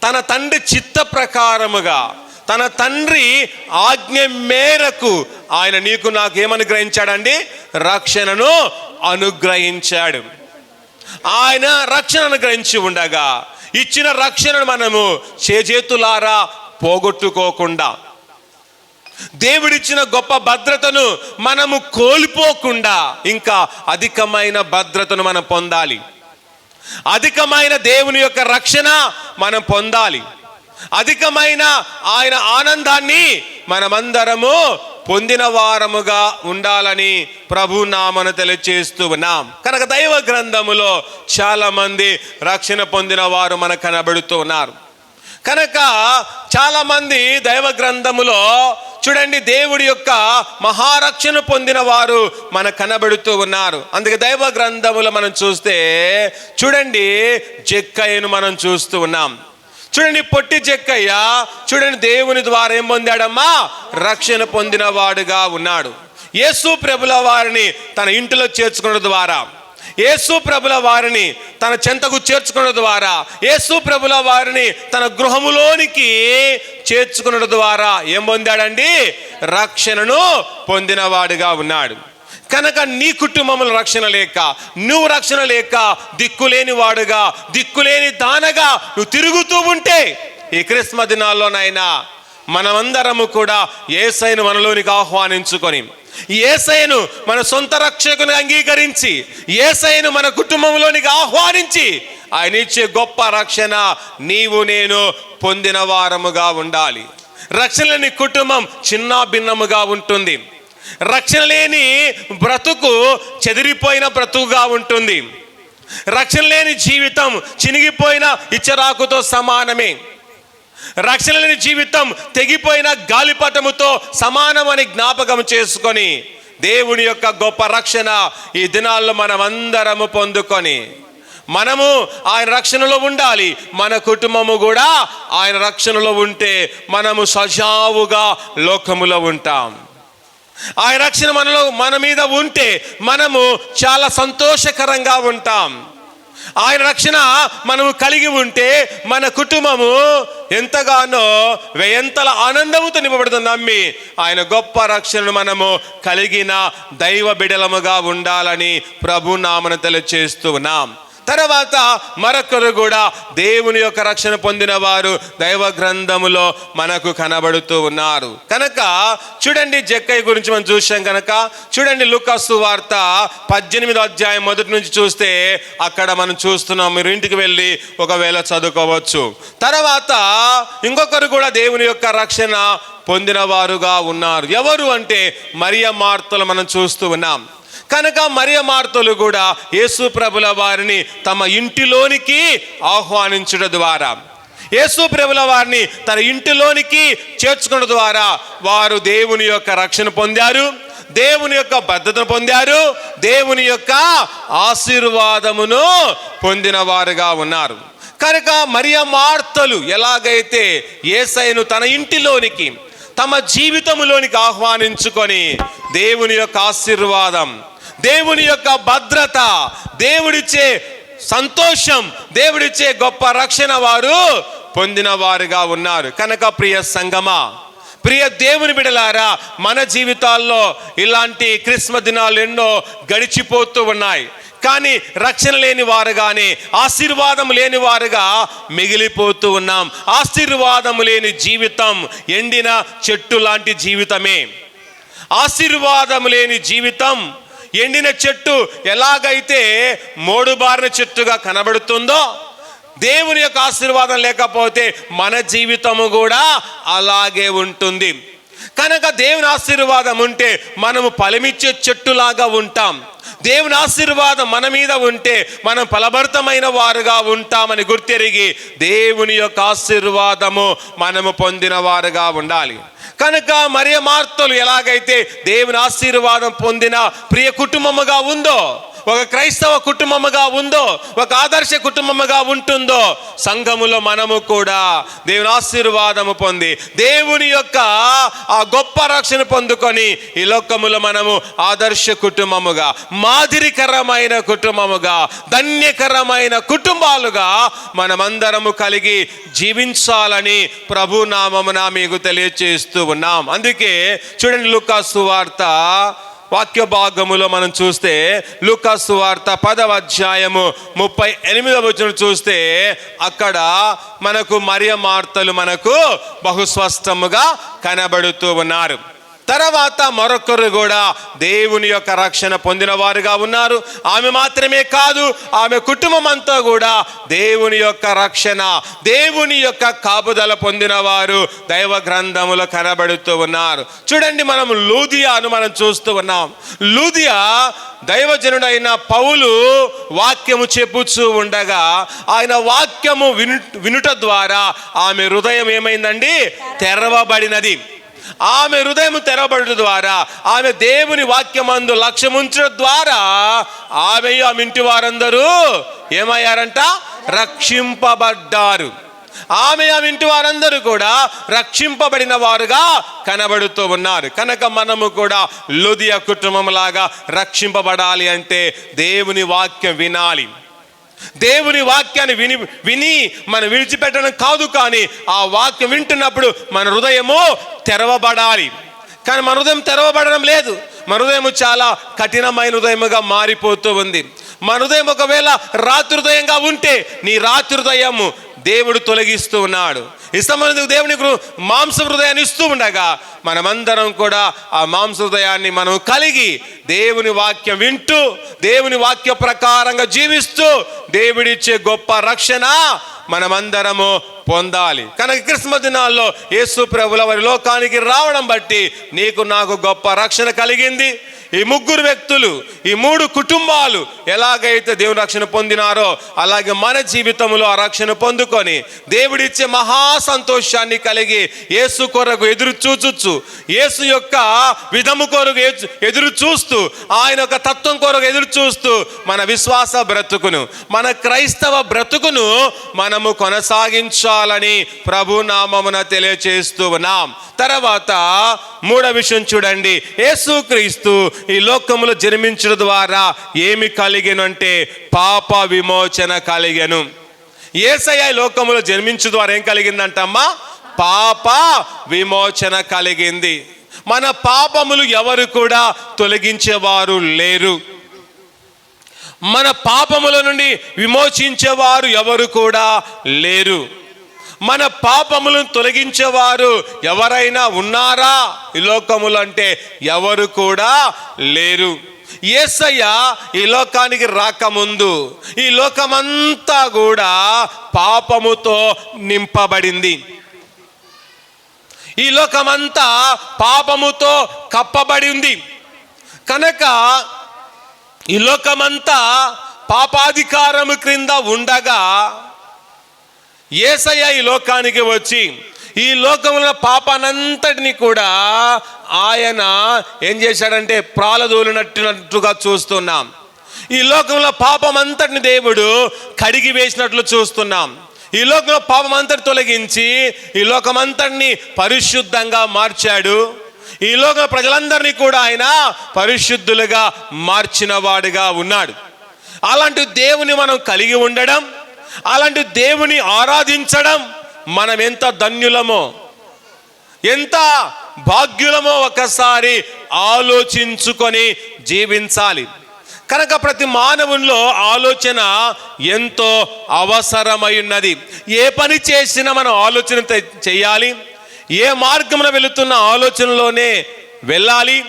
తన తండ్రి చిత్త ప్రకారముగా, తన తండ్రి ఆజ్ఞ మేరకు ఆయన నీకు నాకు ఏమనుగ్రహించాడండి? రక్షణను అనుగ్రహించాడు. ఆయన రక్షణ అనుగ్రహించి ఉండగా ఇచ్చిన రక్షణను మనము చేజేతులారా పోగొట్టుకోకుండా, దేవుడిచ్చిన గొప్ప భద్రతను మనము కోల్పోకుండా ఇంకా అధికమైన భద్రతను మనం పొందాలి. అధికమైన దేవుని యొక్క రక్షణ మనం పొందాలి. అధికమైన ఆయన ఆనందాన్ని మనమందరము పొందిన వారముగా ఉండాలని ప్రభు నామను తెలియచేస్తూ ఉన్నాం. కనుక దైవ గ్రంథములో చాలా మంది రక్షణ పొందిన వారు మనకు కనబడుతూ ఉన్నారు. కనుక చాలా మంది దైవ గ్రంథములో చూడండి దేవుడి యొక్క మహారక్షణ పొందిన వారు మనకు కనబడుతూ ఉన్నారు. అందుకే దైవ గ్రంథములో మనం చూస్తే చూడండి జక్కయ్యను మనం చూస్తూ ఉన్నాం. చూడండి పొట్టి జక్కయ్య చూడండి దేవుని ద్వారా ఏం పొందాడమ్మా? రక్షణ పొందిన వాడుగా ఉన్నాడు. యేసు ప్రభుల వారిని తన ఇంటిలో చేర్చుకున్న ద్వారా, యేసు ప్రభుల వారిని తన చెంతకు చేర్చుకున్న ద్వారా, యేసు ప్రభుల వారిని తన గృహములోనికి చేర్చుకున్న ద్వారా ఏం పొందాడండి? రక్షణను పొందినవాడుగా ఉన్నాడు. కనుక నీ కుటుంబంలో రక్షణ లేక, నువ్వు రక్షణ లేక దిక్కులేని వాడుగా, దిక్కులేని దానగా నువ్వు తిరుగుతూ ఉంటే ఈ క్రిస్మస్ దినాల్లోనైనా మనమందరము కూడా యేసయ్యను మనలోనికి ఆహ్వానించుకొని, యేసయ్యను మన సొంత రక్షకుని అంగీకరించి, యేసయ్యను మన కుటుంబంలోనికి ఆహ్వానించి ఆయన ఇచ్చే గొప్ప రక్షణ నీవు నేను పొందిన వారముగా ఉండాలి. రక్షణ లేని కుటుంబం చిన్న భిన్నముగా ఉంటుంది. రక్షణ లేని బ్రతుకు చెదిరిపోయిన బ్రతుకుగా ఉంటుంది. రక్షణ లేని జీవితం చినిగిపోయిన ఇచ్చరాకుతో సమానమే. రక్షణ లేని జీవితం తెగిపోయిన గాలిపటముతో సమానమని జ్ఞాపకం చేసుకొని దేవుని యొక్క గొప్ప రక్షణ ఈ దినాల్లో మనం అందరము పొందుకొని మనము ఆయన రక్షణలో ఉండాలి. మన కుటుంబము కూడా ఆయన రక్షణలో ఉంటే మనము సజావుగా లోకములో ఉంటాం. ఆయన రక్షణ మన మీద ఉంటే మనము చాలా సంతోషకరంగా ఉంటాం. ఆయన రక్షణ మనము కలిగి ఉంటే మన కుటుంబము ఎంతగానో వేయంతల ఆనందముతో నింపబడుతుంది. నమ్మి ఆయన గొప్ప రక్షణను మనము కలిగిన దైవ బిడలముగా ఉండాలని ప్రభు నామమున తెలియజేస్తూ ఉన్నాం. తర్వాత మరొకరు కూడా దేవుని యొక్క రక్షణ పొందిన వారు దైవ గ్రంథములో మనకు కనబడుతూ ఉన్నారు. కనుక చూడండి జక్కయ్య గురించి మనం చూసాం. కనుక చూడండి లూకా సువార్త 18వ అధ్యాయం మొదటి నుంచి చూస్తే అక్కడ మనం చూస్తున్నాం. మీరు ఇంటికి వెళ్ళి ఒకవేళ చదువుకోవచ్చు. తర్వాత ఇంకొకరు కూడా దేవుని యొక్క రక్షణ పొందిన వారుగా ఉన్నారు. ఎవరు అంటే మరియ మార్తలు మనం చూస్తూ ఉన్నాం. కనుక మరియ మార్తలు కూడా యేసు ప్రభుల వారిని తమ ఇంటిలోనికి ఆహ్వానించడం ద్వారా, యేసు ప్రభుల వారిని తన ఇంటిలోనికి చేర్చుకోవడం ద్వారా వారు దేవుని యొక్క రక్షణ పొందారు, దేవుని యొక్క భద్రతను పొందారు, దేవుని యొక్క ఆశీర్వాదమును పొందిన వారుగా ఉన్నారు. కనుక మరియ మార్తలు ఎలాగైతే యేసయ్యను తన ఇంటిలోనికి తమ జీవితంలోనికి ఆహ్వానించుకొని దేవుని యొక్క ఆశీర్వాదం, దేవుని యొక్క భద్రత, దేవుడిచ్చే సంతోషం, దేవుడిచ్చే గొప్ప రక్షణ వారు పొందిన వారుగా ఉన్నారు. కనుక ప్రియ సంగమా, ప్రియ దేవుని బిడలారా, మన జీవితాల్లో ఇలాంటి క్రిస్మస్ దినాలు ఎన్నో గడిచిపోతూ ఉన్నాయి. కానీ రక్షణ లేని వారుగానే, ఆశీర్వాదం లేని వారుగా మిగిలిపోతూ ఉన్నాం. ఆశీర్వాదం లేని జీవితం ఎండిన చెట్టు లాంటి జీవితమే. ఆశీర్వాదం లేని జీవితం ఎండిన చెట్టు ఎలాగైతే మోడుబారిన చెట్టుగా కనబడుతుందో, దేవుని యొక్క ఆశీర్వాదం లేకపోతే మన జీవితము కూడా అలాగే ఉంటుంది. కనుక దేవుని ఆశీర్వాదం ఉంటే మనము ఫలమిచ్చే చెట్టులాగా ఉంటాం. దేవుని ఆశీర్వాదం మన మీద ఉంటే మనం ఫలభరితమైన వారుగా ఉంటామని గుర్తెరిగి దేవుని యొక్క ఆశీర్వాదము మనము పొందిన వారుగా ఉండాలి. కనుక మరియ మార్తలు ఎలాగైతే దేవుని ఆశీర్వాదం పొందిన ప్రియ కుటుంబముగా ఉందో, ఒక క్రైస్తవ కుటుంబముగా ఉందో, ఒక ఆదర్శ కుటుంబముగా ఉంటుందో, సంఘములో మనము కూడా దేవుని ఆశీర్వాదము పొంది దేవుని యొక్క ఆ గొప్ప రక్షణ పొందుకొని ఈ లోకములో మనము ఆదర్శ కుటుంబముగా, మాదిరికరమైన కుటుంబముగా, ధన్యకరమైన కుటుంబాలుగా మనమందరము కలిగి జీవించాలని ప్రభు నామమున మీకు తెలియజేస్తూ ఉన్నాం. అందుకే చూడండి లూకా సువార్త వాక్య భాగములో మనం చూస్తే లూకా సువార్త 10వ అధ్యాయము 38వ వచనం చూస్తే అక్కడ మనకు మరియ మార్తలు మనకు బహుస్పష్టముగా కనబడుతూ ఉన్నారు. తర్వాత మరొకరు కూడా దేవుని యొక్క రక్షణ పొందిన వారుగా ఉన్నారు. ఆమె మాత్రమే కాదు, ఆమె కుటుంబం అంతా కూడా దేవుని యొక్క రక్షణ, దేవుని యొక్క కాపుదల పొందిన వారు దైవ గ్రంథములో కనబడుతూ ఉన్నారు. చూడండి, మనం లూదియాను మనం చూస్తూ ఉన్నాం. లూదియా దైవజనుడైన పౌలు వాక్యము చెప్పుచూ ఉండగా ఆయన వాక్యము వినుట ద్వారా ఆమె హృదయం ఏమైందండి? తెరవబడినది. ఆమె హృదయం తెరవబడడం ద్వారా, ఆమె దేవుని వాక్యమందు లక్ష్యముంచడం ద్వారా ఆమె ఇంటి వారందరూ ఏమయ్యారంట? రక్షింపబడ్డారు. ఆమె ఇంటి వారందరూ కూడా రక్షింపబడిన వారుగా కనబడుతూ ఉన్నారు. కనుక మనము కూడా లుదియ కుటుంబం లాగా రక్షింపబడాలి అంటే దేవుని వాక్యం వినాలి. దేవుని వాక్యాన్ని విని మనం విడిచిపెట్టడం కాదు, కానీ ఆ వాక్యం వింటున్నప్పుడు మన హృదయము తెరవబడాలి. కానీ మన హృదయం తెరవబడడం లేదు. మన హృదయం చాలా కఠినమైన హృదయముగా మారిపోతూ ఉంది. మన హృదయం ఒకవేళ రాత్రి హృదయంగా ఉంటే నీ రాత్రి హృదయము దేవుడు తొలగిస్తూ ఉన్నాడు. ఇష్టమైన దేవునికి మాంస హృదయాన్ని ఇస్తూ ఉండగా మనమందరం కూడా ఆ మాంస హృదయాన్ని మనం కలిగి దేవుని వాక్యం వింటూ దేవుని వాక్య ప్రకారంగా జీవిస్తూ దేవుడిచ్చే గొప్ప రక్షణ మనమందరము పొందాలి. కనుక క్రిస్మస్ దినాల్లో యేసు ప్రభుల వారి లోకానికి రావడం బట్టి నీకు నాకు గొప్ప రక్షణ కలిగింది. ఈ ముగ్గురు వ్యక్తులు, ఈ మూడు కుటుంబాలు ఎలాగైతే దేవుని రక్షణ పొందినారో అలాగే మన జీవితంలో ఆ రక్షణ పొందుకొని దేవుడిచ్చే మహా సంతోషాన్ని కలిగి యేసు కొరకు ఎదురు చూచు, యేసు యొక్క విధము కొరకు ఎదురు చూస్తూ, ఆయన యొక్క తత్వం కొరకు ఎదురు చూస్తూ మన విశ్వాస బ్రతుకును, మన క్రైస్తవ బ్రతుకును మనము కొనసాగించాలని ప్రభు నామమున తెలియచేస్తూ ఉన్నాం. తర్వాత మూడవ విషయం చూడండి. యేసుక్రీస్తు ఈ లోకములో జన్మించడం ద్వారా ఏమి కలిగెను అంటే పాప విమోచన కలిగెను. యేసయ్య ఈ లోకములో జన్మించడం ద్వారా ఏం కలిగిందంటమ్మా? పాప విమోచన కలిగింది. మన పాపములు ఎవరు కూడా తొలగించేవారు లేరు. మన పాపముల నుండి విమోచించేవారు ఎవరు కూడా లేరు. మన పాపములను తొలగించేవారు ఎవరైనా ఉన్నారా ఈ లోకములు అంటే ఎవరు కూడా లేరు. యేసయ్య ఈ లోకానికి రాకముందు ఈ లోకమంతా కూడా పాపముతో నింపబడింది. ఈ లోకమంతా పాపముతో కప్పబడి ఉంది. కనుక ఈ లోకమంతా పాపాధికారము క్రింద ఉండగా యేసయ్య ఈ లోకానికి వచ్చి ఈ లోకంలో పాపానంతటిని కూడా ఆయన ఏం చేశాడంటే ప్రాలదూలినట్టుగా చూస్తున్నాం. ఈ లోకంలో పాపం అంతటిని దేవుడు కడిగి వేసినట్లు చూస్తున్నాం. ఈ లోకంలో పాపం అంతటి తొలగించి ఈ లోకమంతటిని పరిశుద్ధంగా మార్చాడు. ఈ లోక ప్రజలందరినీ కూడా ఆయన పరిశుద్ధులుగా మార్చిన వాడుగా ఉన్నాడు. అలాంటి దేవుని మనం కలిగి ఉండడం, అలాంటి దేవుని ఆరాధించడం మనం ఎంత ధన్యులమో, ఎంత భాగ్యులమో ఒకసారి ఆలోచించుకొని జీవించాలి. కనుక ప్రతి మానవునిలో ఆలోచన ఎంతో అవసరమై ఉన్నది. ఏ పని చేసినా మనం ఆలోచన చేయాలి. ఏ మార్గంలో వెళుతున్న ఆలోచనలోనే వెళ్ళాలి.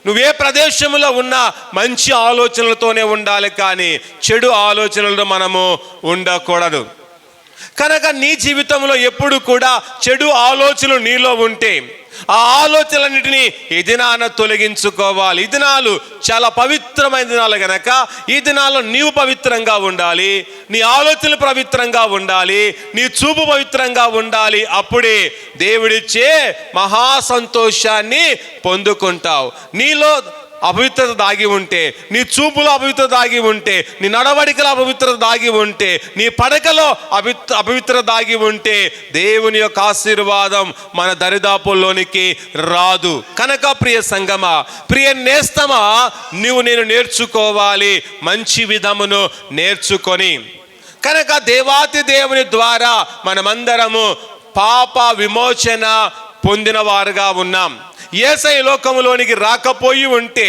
నువ్వే ప్రదేశంలో ఉన్న మంచి ఆలోచనలతోనే ఉండాలి, కానీ చెడు ఆలోచనలతో మనము ఉండకూడదు. కనుక నీ జీవితంలో ఎప్పుడు కూడా చెడు ఆలోచనలు నీలో ఉంటే ఆ ఆలోచనలన్నిటినీ ఈ దినాన తొలగించుకోవాలి. ఈ దినాలు చాలా పవిత్రమైన దినాలు కనుక ఈ దినాల్లో నీవు పవిత్రంగా ఉండాలి, నీ ఆలోచనలు పవిత్రంగా ఉండాలి, నీ చూపు పవిత్రంగా ఉండాలి. అప్పుడే దేవుడిచ్చే మహా సంతోషాన్ని పొందుకుంటావు. నీలో అపవిత్రత దాగి ఉంటే, నీ చూపులో అపవిత్రత దాగి ఉంటే, నీ నడవడికలో అపవిత్రత దాగి ఉంటే, నీ పడకలో అపవిత్రత దాగి ఉంటే దేవుని యొక్క ఆశీర్వాదం మన దరిదాపుల్లోనికి రాదు. కనుక ప్రియ సంగమా, ప్రియ నేస్తమా, నేను నేర్చుకోవాలి మంచి విధమును నేర్చుకొని. కనుక దేవాతి దేవుని ద్వారా మనమందరము పాప విమోచన పొందిన వారుగా ఉన్నాం. యేసయ్య లోకములోనికి రాకపోయి ఉంటే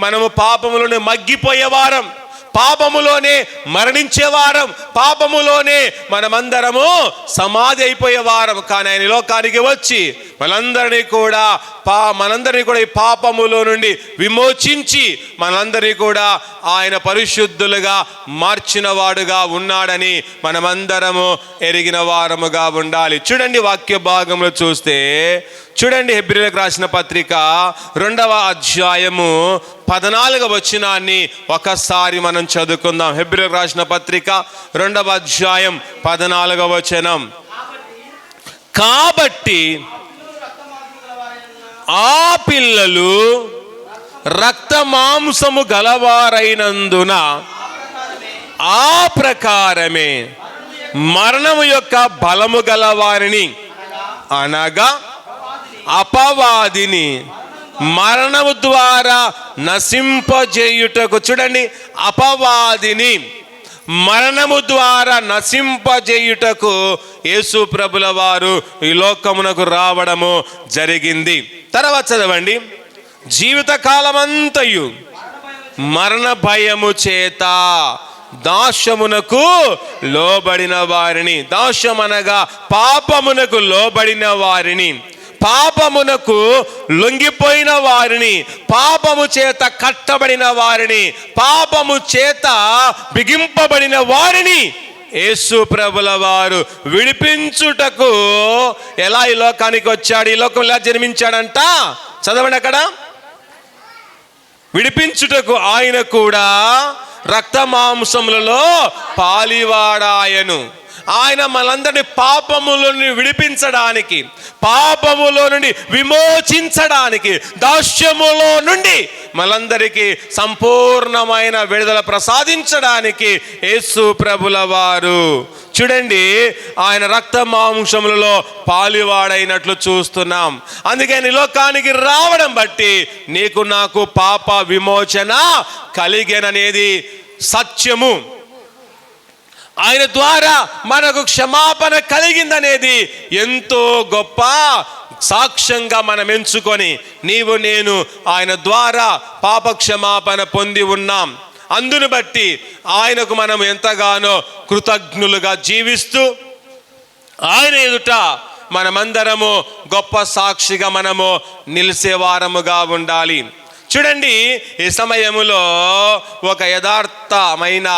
మనము పాపములోనే మగ్గిపోయేవారం, పాపములోనే మరణించేవారం, పాపములోనే మనమందరము సమాధి అయిపోయేవారం. కానీ ఆయన లోకానికి వచ్చి మనందరినీ కూడా ఈ పాపములో నుండి విమోచించి మనందరినీ కూడా ఆయన పరిశుద్ధులుగా మార్చిన వాడుగా ఉన్నాడని మనమందరము ఎరిగిన వారముగా ఉండాలి. చూడండి వాక్య భాగంలో చూస్తే, చూడండి హెబ్రీయులకు రాసిన పత్రిక 2వ అధ్యాయము 14వ వచనాన్ని ఒకసారి మనం చదువుకుందాం. హెబ్రీయులకు రాసిన పత్రిక 2వ అధ్యాయం 14వ వచనం. కాబట్టి ఆ పిల్లలు రక్త మాంసము గలవారైనందున ఆ ప్రకారమే మరణము యొక్క బలము గలవారిని అనగా అపవాదిని మరణము ద్వారా నశింపజేయుటకు, చూడండి, అపవాదిని మరణము ద్వారా నశింపజేయుటకు యేసు ప్రభుల వారు ఈ లోకమునకు రావడము జరిగింది. తర్వాత చదవండి, జీవిత కాలమంతయు మరణ భయము చేత దాస్యమునకు లోబడిన వారిని, దాస్యమనగా పాపమునకు లోబడిన వారిని, పాపమునకు లొంగిపోయిన వారిని, పాపము చేత కట్టబడిన వారిని, పాపము చేత బిగింపబడిన వారిని యేసు ప్రభుల వారు విడిపించుటకు ఎలా ఈ లోకానికి వచ్చాడు, ఈ లోకం ఎలా జన్మించాడంట, చదవండి అక్కడ. విడిపించుటకు ఆయన కూడా రక్త మాంసములలో పాలివాడాయను. ఆయన మనందరినీ పాపముల నుండి విడిపించడానికి, పాపములో నుండి విమోచించడానికి, దాస్యములో నుండి మనందరికీ సంపూర్ణమైన విడుదల ప్రసాదించడానికి యేసు ప్రభుల వారు, చూడండి, ఆయన రక్త మాంసములలో పాలివాడైనట్లు చూస్తున్నాం. అందుకని లోకానికి రావడం బట్టి నీకు నాకు పాప విమోచన కలిగేననేది సత్యము. ఆయన ద్వారా మనకు క్షమాపణ కలిగిందనేది ఎంతో గొప్ప సాక్ష్యంగా మనం ఎంచుకొని నీవు నేను ఆయన ద్వారా పాప క్షమాపణ పొంది ఉన్నాం. అందును బట్టి ఆయనకు మనం ఎంతగానో కృతజ్ఞులుగా జీవిస్తూ ఆయన ఎదుట మనమందరము గొప్ప సాక్షిగా మనము నిలిచేవారముగా ఉండాలి. చూడండి, ఈ సమయములో ఒక యథార్థమైన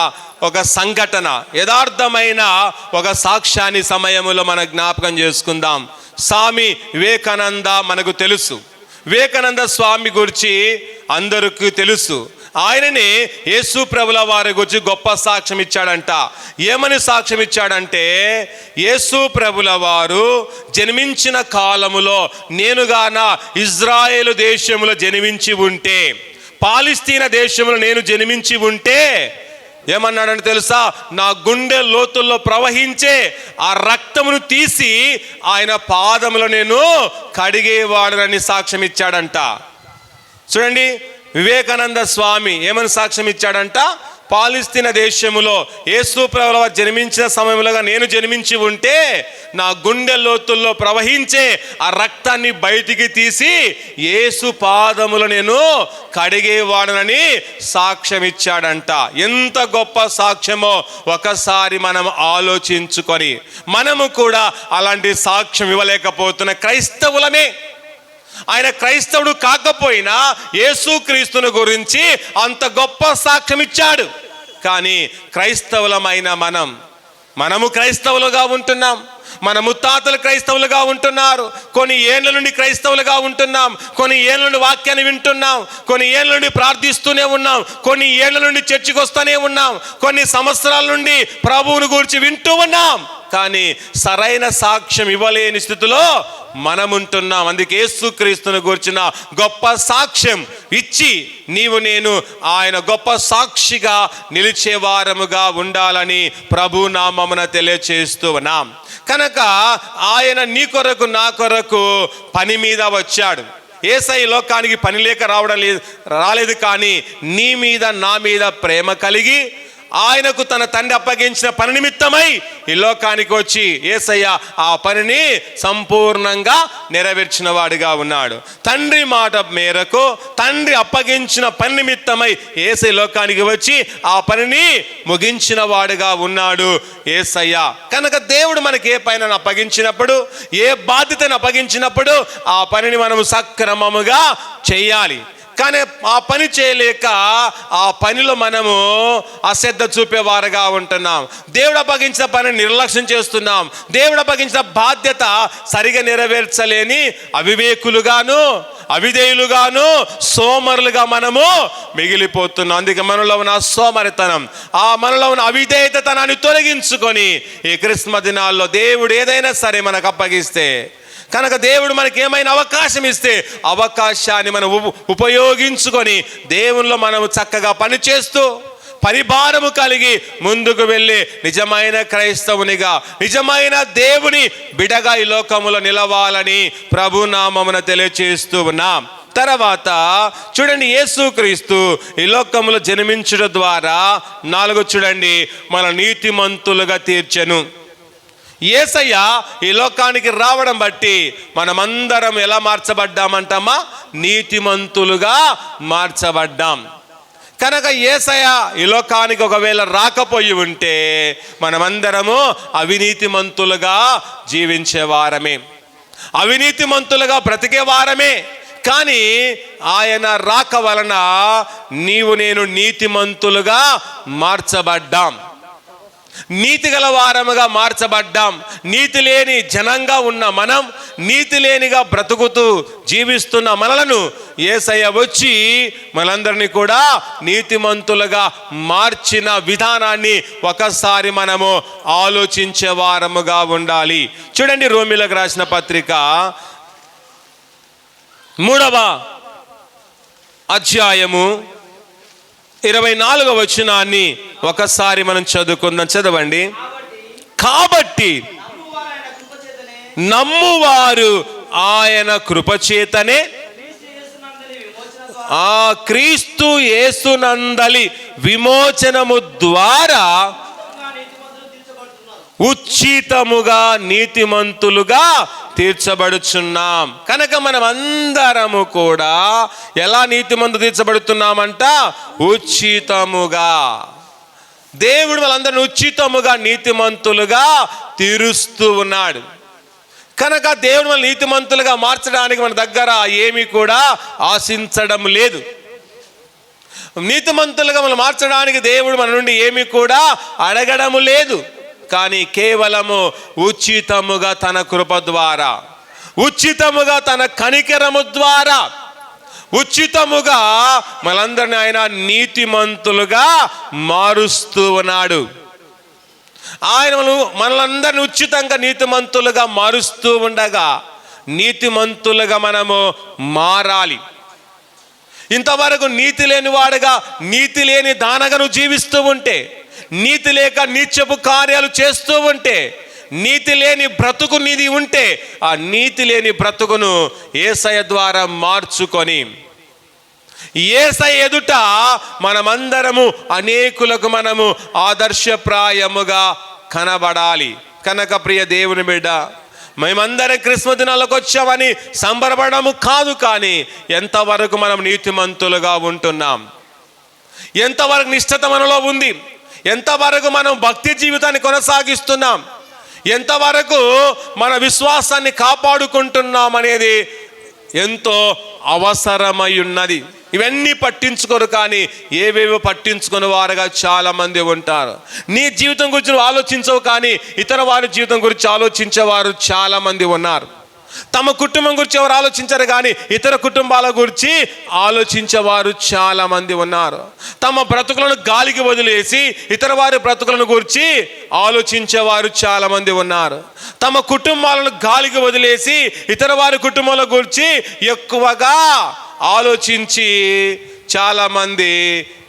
ఒక సంఘటన, యథార్థమైన ఒక సాక్ష్యాన్ని సమయములో మనం జ్ఞాపకం చేసుకుందాం. స్వామి వివేకానంద మనకు తెలుసు. వివేకానంద స్వామి గురించి అందరికీ తెలుసు. ఆయనని యేసు ప్రభుల వారి గురించి గొప్ప సాక్ష్యం ఇచ్చాడంట. ఏమని సాక్ష్యం ఇచ్చాడంటే, యేసు ప్రభుల వారు జన్మించిన కాలములో నేనుగాన ఇజ్రాయేలు దేశములో జన్మించి ఉంటే, పాలిస్తీనా దేశంలో నేను జన్మించి ఉంటే ఏమన్నాడని తెలుసా, నా గుండె లోతుల్లో ప్రవహించే ఆ రక్తమును తీసి ఆయన పాదములో నేను కడిగేవాడనని సాక్ష్యం ఇచ్చాడంట. చూడండి, వివేకానంద స్వామి ఏమని సాక్ష్యం ఇచ్చాడంట, పాలిస్తీనా దేశములో యేసు ప్రభుల వారు జన్మించిన సమయంలో నేను జన్మించి ఉంటే నా గుండె లోతుల్లో ప్రవహించే ఆ రక్తాన్ని బయటికి తీసి యేసు పాదములో నేను కడిగేవాడనని సాక్ష్యం ఇచ్చాడంట. ఎంత గొప్ప సాక్ష్యమో ఒకసారి మనం ఆలోచించుకొని మనము కూడా అలాంటి సాక్ష్యం ఇవ్వలేకపోతున్న క్రైస్తవులమే. ఆయన క్రైస్తవుడు కాకపోయినా యేసుక్రీస్తుని గురించి అంత గొప్ప సాక్ష్యం ఇచ్చాడు. కానీ క్రైస్తవులమైన మనము క్రైస్తవులుగా ఉంటున్నాం. మన ముత్తాతలు క్రైస్తవులుగా ఉంటున్నారు. కొన్ని ఏళ్ళ నుండి క్రైస్తవులుగా ఉంటున్నాం. కొన్ని ఏళ్ళ నుండి వాక్యాన్ని వింటున్నాం. కొన్ని ఏళ్ళ నుండి ప్రార్థిస్తూనే ఉన్నాం. కొన్ని ఏళ్ళ నుండి చర్చికి వస్తూనే ఉన్నాం. కొన్ని సంవత్సరాల నుండి ప్రభువుని గురించి వింటూ ఉన్నాం. కానీ సరైన సాక్ష్యం ఇవ్వలేని స్థితిలో మనం ఉంటున్నాం. అందుకే యేసుక్రీస్తుని గురించిన గొప్ప సాక్ష్యం ఇచ్చి నీవు నేను ఆయన గొప్ప సాక్షిగా నిలిచేవారముగా ఉండాలని ప్రభు నామమున తెలియచేస్తూ ఉన్నాం. కనుక ఆయన నీ కొరకు నా కొరకు పని మీద వచ్చాడు. యేసయ్య లోకానికి పని లేక రాలేదు, కానీ నీ మీద నా మీద ప్రేమ కలిగి ఆయనకు తన తండ్రి అప్పగించిన పని నిమిత్తమై ఈ లోకానికి వచ్చి యేసయ్య ఆ పనిని సంపూర్ణంగా నెరవేర్చిన వాడిగా ఉన్నాడు. తండ్రి మాట మేరకు తండ్రి అప్పగించిన పని నిమిత్తమై యేసయ్య లోకానికి వచ్చి ఆ పనిని ముగించిన వాడిగా ఉన్నాడు యేసయ్య. కనుక దేవుడు మనకి ఏ పనిని అప్పగించినప్పుడు, ఏ బాధ్యతను అప్పగించినప్పుడు ఆ పనిని మనం సక్రమముగా చేయాలి. కానీ ఆ పని చేయలేక ఆ పనిలో మనము అశ్రద్ధ చూపేవారుగా ఉంటున్నాం. దేవుడు అప్పగించిన పనిని నిర్లక్ష్యం చేస్తున్నాం. దేవుడు అప్పగించిన బాధ్యత సరిగా నెరవేర్చలేని అవివేకులుగాను, అవిధేయులుగాను సోమరులుగా మనము మిగిలిపోతున్నాం. అందుకే మనలో ఉన్న సోమరితనం, ఆ మనలో ఉన్న అవిధేయతనాన్ని తొలగించుకొని ఈ క్రిస్మస్ దినాల్లో దేవుడు ఏదైనా సరే మనకు అప్పగిస్తే, కనుక దేవుడు మనకి ఏమైనా అవకాశం ఇస్తే అవకాశాన్ని మనం ఉపయోగించుకొని దేవునిలో మనము చక్కగా పనిచేస్తూ పరిభారము కలిగి ముందుకు వెళ్ళి నిజమైన క్రైస్తవునిగా, నిజమైన దేవుని బిడగా ఈ లోకములో నిలవాలని ప్రభునామమున తెలియచేస్తూ ఉన్నాం. తర్వాత చూడండి, యేసుక్రీస్తు ఈ లోకములో జన్మించడం ద్వారా 4 చూడండి, మన నీతిమంతులుగా తీర్చెను. యేసయ్య ఈ లోకానికి రావడం బట్టి మనమందరం ఎలా మార్చబడ్డామంటామా? నీతిమంతులుగా మార్చబడ్డాం. కనుక యేసయ్య ఈ లోకానికి ఒకవేళ రాకపోయి ఉంటే మనమందరము అవినీతిమంతులుగా జీవించేవారమే, అవినీతిమంతులుగా బ్రతికే వారమే. కానీ ఆయన రాక వలన నీవు నేను నీతిమంతులుగా మార్చబడ్డాం, నీతి గల వారముగా మార్చబడ్డాం. నీతి లేని జనంగా ఉన్న మనం, నీతి లేనిగా బ్రతుకుతూ జీవిస్తున్న మనలను యేసయ్య వచ్చి మనందరినీ కూడా నీతిమంతులుగా మార్చిన విధానాన్ని ఒకసారి మనము ఆలోచించే వారముగా ఉండాలి. చూడండి, రోమీలకు రాసిన పత్రిక 3వ అధ్యాయము 24వ వచనాన్ని ఒకసారి మనం చదువుకుందాం. చదవండి. కాబట్టి నమ్మువారు ఆయన కృపచేతనే ఆ క్రీస్తు యేసునందలి విమోచనము ద్వారా ఉచితముగా నీతిమంతులుగా తీర్చబడుచున్నాం. కనుక మనం అందరము కూడా ఎలా నీతిమంతులు తీర్చబడుతున్నామంట? ఉచితముగా. దేవుడు వాళ్ళందరినీ ఉచితముగా నీతిమంతులుగా తీరుస్తూ ఉన్నాడు. కనుక దేవుడు మన నీతిమంతులుగా మార్చడానికి మన దగ్గర ఏమీ కూడా ఆశించడం లేదు. నీతిమంతులుగా మనం మార్చడానికి దేవుడు మన నుండి ఏమీ కూడా అడగడము లేదు. కానీ కేవలము ఉచితముగా తన కృప ద్వారా, ఉచితముగా తన కనికరము ద్వారా, ఉచితముగా మనందరినీ ఆయన నీతిమంతులుగా మారుస్తూ ఉన్నాడు. ఆయన మనలందరినీ ఉచితంగా నీతిమంతులుగా మారుస్తూ ఉండగా నీతిమంతులుగా మనము మారాలి. ఇంతవరకు నీతి లేని వాడుగా, నీతి లేని దానగా జీవిస్తూ ఉంటే, నీతి లేక నీచపు కార్యాలు చేస్తూ ఉంటే, నీతి లేని బ్రతుకు నీది ఉంటే, ఆ నీతి లేని బ్రతుకును యేసయ్య ద్వారా మార్చుకొని యేసయ్య ఎదుట మనమందరము అనేకులకు మనము ఆదర్శప్రాయముగా కనబడాలి. కనుక ప్రియ దేవుని బిడ్డ, మేమందరం క్రిస్మస్ దినాలకు వచ్చామని సంబరపడము కాదు, కానీ ఎంతవరకు మనం నీతిమంతులుగా ఉంటున్నాం, ఎంతవరకు నిష్ఠత మనలో ఉంది, ఎంతవరకు మనం భక్తి జీవితాన్ని కొనసాగిస్తున్నాం, ఎంతవరకు మన విశ్వాసాన్ని కాపాడుకుంటున్నాం అనేది ఎంతో అవసరమై ఉన్నది. ఇవన్నీ పట్టించుకోరు, కానీ ఏవేవో పట్టించుకునే వారుగా చాలా మంది ఉంటారు. నీ జీవితం గురించి ఆలోచించవు, కానీ ఇతర వారి జీవితం గురించి ఆలోచించేవారు చాలా మంది ఉన్నారు. తమ కుటుంబం గురించి ఎవరు ఆలోచించారు, కానీ ఇతర కుటుంబాల గురించి ఆలోచించేవారు చాలా మంది ఉన్నారు. తమ బ్రతుకులను గాలికి వదిలేసి ఇతర వారి బ్రతుకులను గురించి ఆలోచించేవారు చాలా మంది ఉన్నారు. తమ కుటుంబాలను గాలికి వదిలేసి ఇతర వారి కుటుంబాల గురించి ఎక్కువగా ఆలోచించి చాలా మంది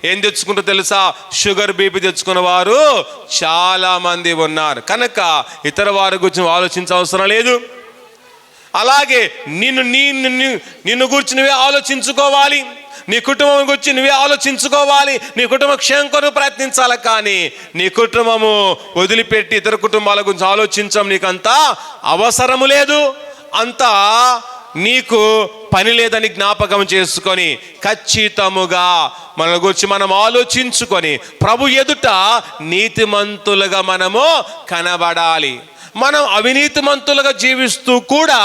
ఏం తెచ్చుకుంటారో తెలుసా? షుగర్ బీపీ తెచ్చుకున్న వారు చాలా మంది ఉన్నారు. కనుక ఇతర వారి గురించి ఆలోచించే అవసరం లేదు. అలాగే నిన్ను గురించి నువ్వే ఆలోచించుకోవాలి, నీ కుటుంబం గురించి నువ్వే ఆలోచించుకోవాలి, నీ కుటుంబ క్షేమం కొరకు ప్రయత్నించాలి. కానీ నీ కుటుంబము వదిలిపెట్టి ఇతర కుటుంబాల గురించి ఆలోచించడం నీకంతా అవసరము లేదు, అంతా నీకు పని లేదని జ్ఞాపకం చేసుకొని ఖచ్చితముగా మన గురించి మనం ఆలోచించుకొని ప్రభు ఎదుట నీతిమంతులుగా మనము కనబడాలి. మనం అవినీతిమంతులుగా జీవిస్తూ కూడా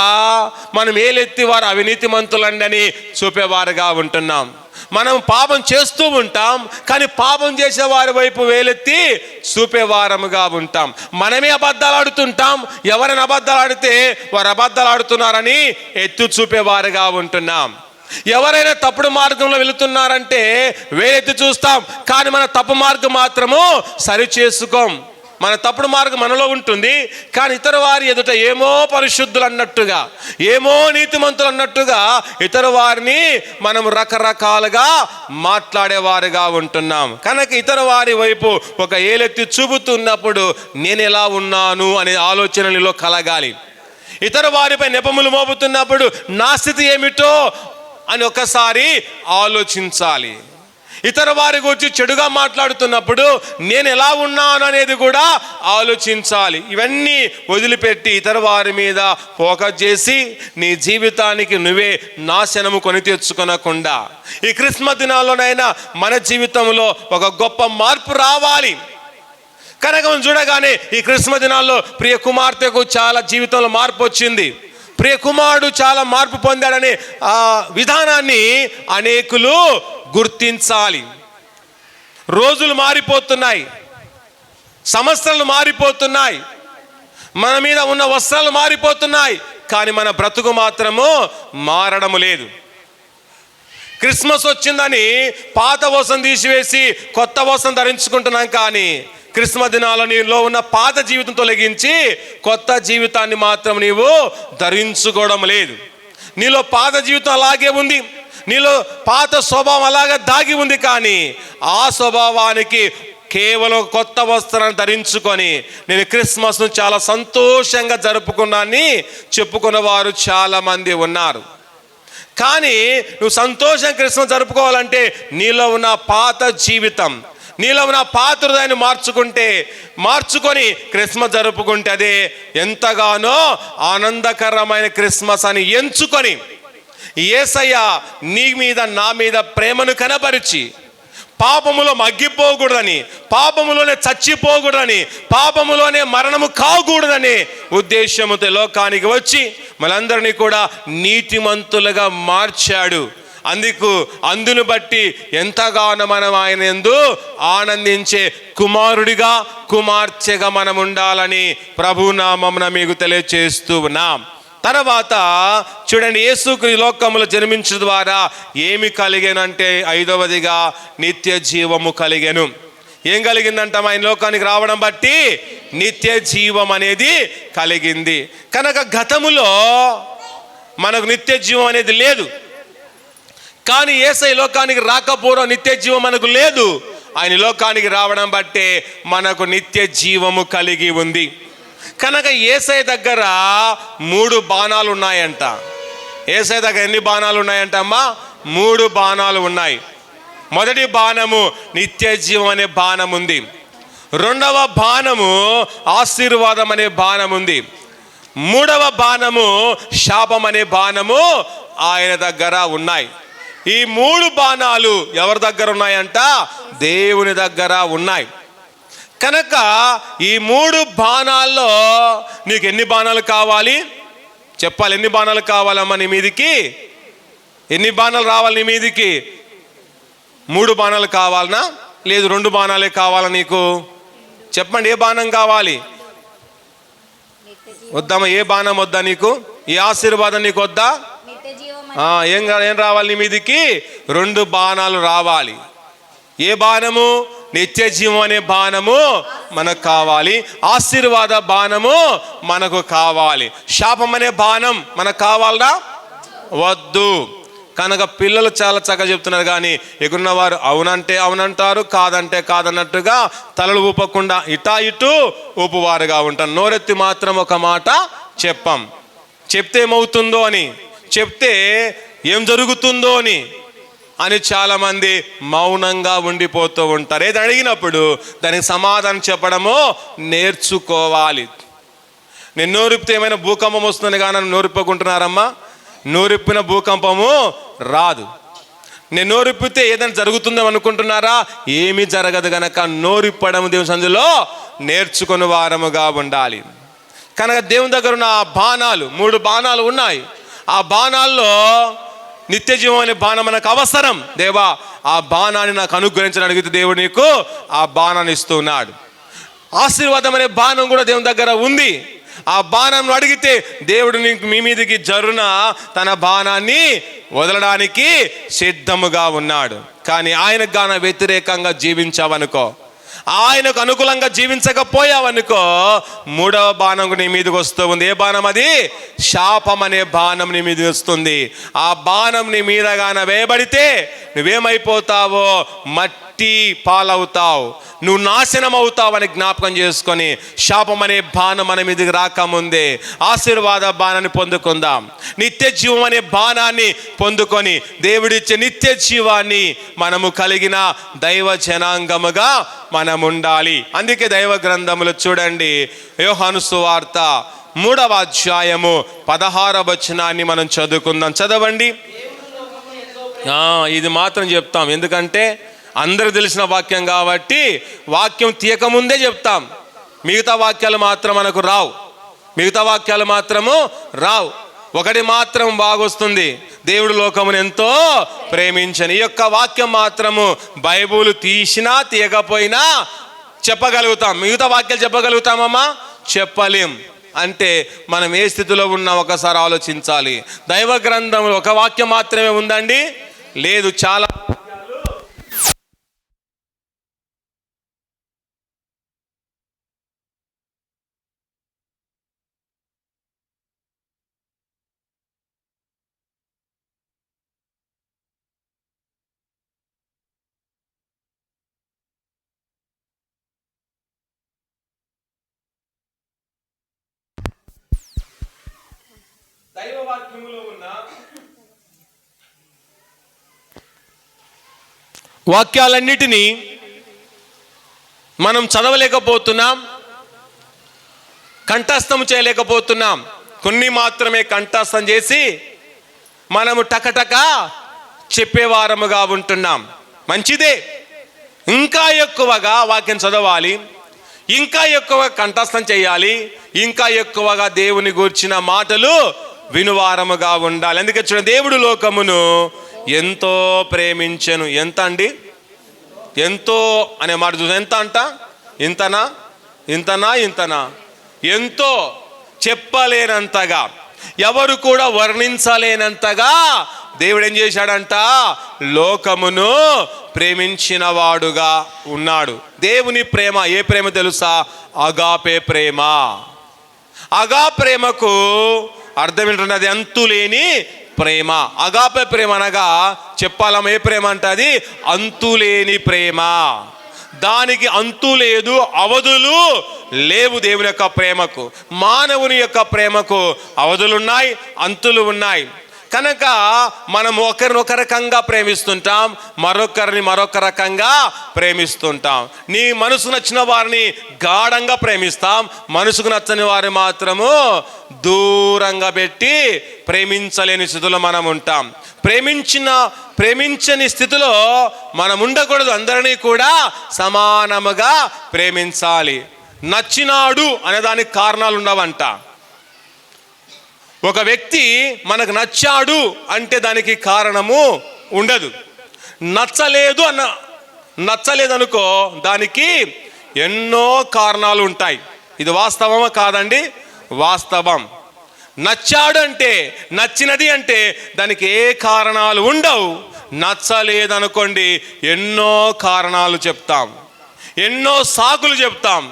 మనం ఏలెత్తి వారు అవినీతిమంతులండి అని చూపేవారుగా ఉంటున్నాం. మనం పాపం చేస్తూ ఉంటాం, కానీ పాపం చేసే వారి వైపు వేలెత్తి చూపేవారముగా ఉంటాం. మనమే అబద్ధాలు ఆడుతుంటాం, ఎవరైనా అబద్ధాలు ఆడితే వారు అబద్ధాలు ఆడుతున్నారని ఎత్తు చూపేవారుగా ఉంటున్నాం. ఎవరైనా తప్పుడు మార్గంలో వెళుతున్నారంటే వేలెత్తి చూస్తాం, కానీ మన తప్పు మార్గం మాత్రము సరి చేసుకోం. మన తప్పుడు మార్గం మనలో ఉంటుంది, కానీ ఇతర వారి ఎదుట ఏమో పరిశుద్ధులు అన్నట్టుగా, ఏమో నీతిమంతులు అన్నట్టుగా ఇతర వారిని మనం రకరకాలుగా మాట్లాడేవారుగా ఉంటున్నాం. కనుక ఇతర వారి వైపు ఒక ఏలెత్తి చూపుతున్నప్పుడు నేను ఎలా ఉన్నాను అనే ఆలోచన నీలో కలగాలి. ఇతర వారిపై నెపములు మోపుతున్నప్పుడు నా స్థితి ఏమిటో అని ఒకసారి ఆలోచించాలి. ఇతర వారి గురించి చెడుగా మాట్లాడుతున్నప్పుడు నేను ఎలా ఉన్నాను అనేది కూడా ఆలోచించాలి. ఇవన్నీ వదిలిపెట్టి ఇతర వారి మీద ఫోకస్ చేసి నీ జీవితానికి నువ్వే నాశనము కొని తెచ్చుకొనకుండా ఈ క్రిస్మస్ దినాల్లోనైనా మన జీవితంలో ఒక గొప్ప మార్పు రావాలి. కనుక మనం చూడగానే ఈ క్రిస్మస్ దినాల్లో ప్రియ కుమార్తెకు చాలా జీవితంలో మార్పు వచ్చింది, ప్రియ కుమారుడు చాలా మార్పు పొందాడనే ఆ విధానాన్ని అనేకులు గుర్తించాలి. రోజులు మారిపోతున్నాయి, సంవత్సరాలు మారిపోతున్నాయి, మన మీద ఉన్న వస్త్రాలు మారిపోతున్నాయి, కానీ మన బ్రతుకు మాత్రము మారడము లేదు. క్రిస్మస్ వచ్చిందని పాత వస్త్రం తీసివేసి కొత్త వస్త్రం ధరించుకుంటున్నాం, కానీ క్రిస్మస్ దినాల్లో నీలో ఉన్న పాత జీవితం తొలగించి కొత్త జీవితాన్ని మాత్రం నీవు ధరించుకోవడం లేదు. నీలో పాత జీవితం అలాగే ఉంది, నీలో పాత స్వభావం అలాగే దాగి ఉంది, కానీ ఆ స్వభావానికి కేవలం కొత్త వస్త్రాన్ని ధరించుకొని నేను క్రిస్మస్ను చాలా సంతోషంగా జరుపుకున్నానని చెప్పుకున్న వారు చాలామంది ఉన్నారు. కానీ నువ్వు సంతోషంగా క్రిస్మస్ జరుపుకోవాలంటే నీలో ఉన్న పాత జీవితం, నీలో ఉన్న పాత హృదయాన్ని మార్చుకొని క్రిస్మస్ జరుపుకుంటే అదే ఎంతగానో ఆనందకరమైన క్రిస్మస్ అని ఎంచుకొని యేసయ్య నీ మీద నా మీద ప్రేమను కనపరిచి పాపములో మగ్గిపోకూడదని, పాపములోనే చచ్చిపోకూడదని, పాపములోనే మరణము కాకూడదని ఉద్దేశముతో లోకానికి వచ్చి మనందరినీ కూడా నీతిమంతులుగా మార్చాడు. అందును బట్టి ఎంతగానో మనం ఆయన యందు ఆనందించే కుమారుడిగా కుమార్తెగా మనం ఉండాలని ప్రభునామమున మీకు తెలియచేస్తూ ఉన్నాం. తర్వాత చూడండి, యేసు ఈ లోకములో జన్మించడం ద్వారా ఏమి కలిగేనంటే 5వదిగా నిత్య జీవము కలిగెను. ఏం కలిగిందంట? ఆయన లోకానికి రావడం బట్టి నిత్య జీవం అనేది కలిగింది. కనుక గతములో మనకు నిత్య జీవం అనేది లేదు, కానీ యేసయ్య లోకానికి రాకపోవడం నిత్య జీవం మనకు లేదు. ఆయన లోకానికి రావడం బట్టే మనకు నిత్య జీవము కలిగి ఉంది. కనుక యేసయ్య దగ్గర 3 బాణాలు ఉన్నాయంట. యేసయ్య దగ్గర ఎన్ని బాణాలు ఉన్నాయంట అమ్మా? 3 బాణాలు ఉన్నాయి. మొదటి బాణము నిత్య జీవం అనే బాణం ఉంది. రెండవ బాణము ఆశీర్వాదం అనే బాణం ఉంది. మూడవ బాణము శాపం అనే బాణము ఆయన దగ్గర ఉన్నాయి. ఈ 3 బాణాలు ఎవరి దగ్గర ఉన్నాయంట? దేవుని దగ్గర ఉన్నాయి. కనుక ఈ 3 బాణాల్లో నీకు ఎన్ని బాణాలు కావాలి చెప్పాలి. ఎన్ని బాణాలు కావాలమ్మా నీ మీదికి? ఎన్ని బాణాలు రావాలి నీ మీదికి? 3 బాణాలు కావాలనా, లేదు 2 బాణాలే కావాలా నీకు? చెప్పండి, ఏ బాణం కావాలి? వద్దామా? ఏ బాణం వద్దా నీకు? ఈ ఆశీర్వాదం నీకు వద్దా? ఏం రావాలి నీ మీదికి? 2 బాణాలు రావాలి. ఏ బాణము? నిత్య జీవం అనే బాణము మనకు కావాలి. ఆశీర్వాద బాణము మనకు కావాలి. శాపం అనే బాణం మనకు కావాలా? వద్దు. కనుక పిల్లలు చాలా చక్కగా చెప్తున్నారు, కానీ ఎగురున్న వారు అవునంటే అవునంటారు, కాదంటే కాదన్నట్టుగా తలలు ఊపకుండా ఇటా ఇటు ఊపువారుగా ఉంటారు. నోరెత్తి మాత్రం ఒక మాట చెప్పం. చెప్తే ఏమవుతుందో అని, చెప్తే ఏం జరుగుతుందో అని చాలామంది మౌనంగా ఉండిపోతూ ఉంటారు. ఏది అడిగినప్పుడు దానికి సమాధానం చెప్పడము నేర్చుకోవాలి. నేను నోరిప్పితే ఏమైనా భూకంపం వస్తుంది కానీ నోరిప్పుకుంటున్నారమ్మా? నోరిప్పిన భూకంపము రాదు. నేను నోరిప్పితే ఏదైనా జరుగుతుందో అనుకుంటున్నారా? ఏమీ జరగదు. కనుక నోరిప్పడం దేవుని సన్నిధిలో నేర్చుకుని వారముగా ఉండాలి. కనుక దేవుని దగ్గర ఉన్న బాణాలు 3 బాణాలు ఉన్నాయి. ఆ బాణాల్లో నిత్య జీవం అనే బాణం మనకు అవసరం. దేవా, ఆ బాణాన్ని నాకు అనుగ్రహించని అడిగితే దేవుడు నీకు ఆ బాణాన్ని ఇస్తున్నాడు. ఆశీర్వాదం అనే బాణం కూడా దేవుని దగ్గర ఉంది. ఆ బాణం అడిగితే దేవుడు మీ మీదకి జరున తన బాణాన్ని వదలడానికి సిద్ధముగా ఉన్నాడు. కానీ ఆయనకు గాన వ్యతిరేకంగా జీవించావనుకో, ఆయనకు అనుకూలంగా జీవించకపోయావనుకో, మూడవ బాణం నీ మీదకి వస్తూ ఉంది. ఏ బాణం అది? శాపం అనే బాణం నీ మీద వస్తుంది. ఆ బాణం నీ మీద గాన వేయబడితే నువ్వేమైపోతావో మట్టి పాలవుతావు, నువ్వు నాశనం అవుతావని జ్ఞాపకం చేసుకొని, శాపం అనే బాణం మన మీదకి రాకముందే ఆశీర్వాద బాణాన్ని పొందుకుందాం. నిత్య జీవం అనే బాణాన్ని పొందుకొని దేవుడిచ్చే నిత్య జీవాన్ని మనము కలిగిన దైవ జనాంగముగా మనం ఉండాలి. అందుకే దైవ గ్రంథములు చూడండి, యోహాను సువార్త 3వ అధ్యాయము 16వ వచనాన్ని మనం చదువుకుందాం. చదవండి. ఇది మాత్రం చెప్తాం, ఎందుకంటే అందరూ తెలిసిన వాక్యం కాబట్టి వాక్యం తీయకముందే చెప్తాం. మిగతా వాక్యాలు మాత్రం మనకు రావు, మిగతా వాక్యాలు మాత్రము రావు. ఒకటి మాత్రం బాగొస్తుంది, దేవుడు లోకమును ఎంతో ప్రేమించని. ఈ యొక్క వాక్యం మాత్రము బైబుల్ తీసినా తీయకపోయినా చెప్పగలుగుతాం. మిగతా వాక్యాలు చెప్పగలుగుతామమ్మా? చెప్పలేం. అంటే మనం ఏ స్థితిలో ఉన్నా ఒకసారి ఆలోచించాలి. దైవ గ్రంథంలో ఒక వాక్యం మాత్రమే ఉందండి? లేదు, చాలా. దైవవాక్యములో ఉన్న వాక్యాలన్నిటినీ మనం చదవలేకపోతున్నాం, కంఠస్థం చేయలేకపోతున్నాం. కొన్ని మాత్రమే కంఠస్థం చేసి మనము టకటక చెప్పేవారముగా ఉంటున్నాం. మంచిదే, ఇంకా ఎక్కువగా వాక్యం చదవాలి, ఇంకా ఎక్కువగా కంఠస్థం చేయాలి, ఇంకా ఎక్కువగా దేవుని గూర్చిన మాటలు వినువారముగా ఉండాలి. అందుకే చూడండి, దేవుడు లోకమును ఎంతో ప్రేమించెను. ఎంత అండి? ఎంతో అనే మాట చూసి, ఎంత అంట? ఇంతనా ఇంతనా ఇంతనా? ఎంతో, చెప్పలేనంతగా, ఎవరు కూడా వర్ణించలేనంతగా దేవుడు ఏం చేశాడంట? లోకమును ప్రేమించిన వాడుగా ఉన్నాడు. దేవుని ప్రేమ ఏ ప్రేమ తెలుసా? అగాపే ప్రేమ. అగా ప్రేమకు అర్థం ఏంటంటే అది అంతులేని ప్రేమ. అగాపే ప్రేమ అనగా చెప్పాలమ్మ, ఏ ప్రేమ అంటే అది అంతులేని ప్రేమ. దానికి అంతు లేదు, అవధులు లేవు. దేవుని యొక్క ప్రేమకు, మానవుని యొక్క ప్రేమకు అవధులున్నాయి, అంతులు ఉన్నాయి. కనుక మనం ఒకరిని ఒక రకంగా ప్రేమిస్తుంటాం, మరొకరిని మరొక రకంగా ప్రేమిస్తుంటాం. నీ మనసుకు నచ్చిన వారిని గాఢంగా ప్రేమిస్తాం, మనసుకు నచ్చని వారిని మాత్రము దూరంగా పెట్టి ప్రేమించలేని స్థితిలో మనం ఉంటాం. ప్రేమించని స్థితిలో మనం ఉండకూడదు. అందరినీ కూడా సమానముగా ప్రేమించాలి. నచ్చినాడు అనే దానికి కారణాలు ఉండవంట. ఒక వ్యక్తి మనకు నచ్చాడు అంటే దానికి కారణము ఉండదు. నచ్చలేదనుకో, దానికి ఎన్నో కారణాలు ఉంటాయి. ఇది వాస్తవమా కాదండి? వాస్తవం. నచ్చాడు అంటే, నచ్చినది అంటే దానికి ఏ కారణాలు ఉండవు. నచ్చలేదనుకోండి, ఎన్నో కారణాలు చెప్తాం, ఎన్నో సాకులు చెప్తాం,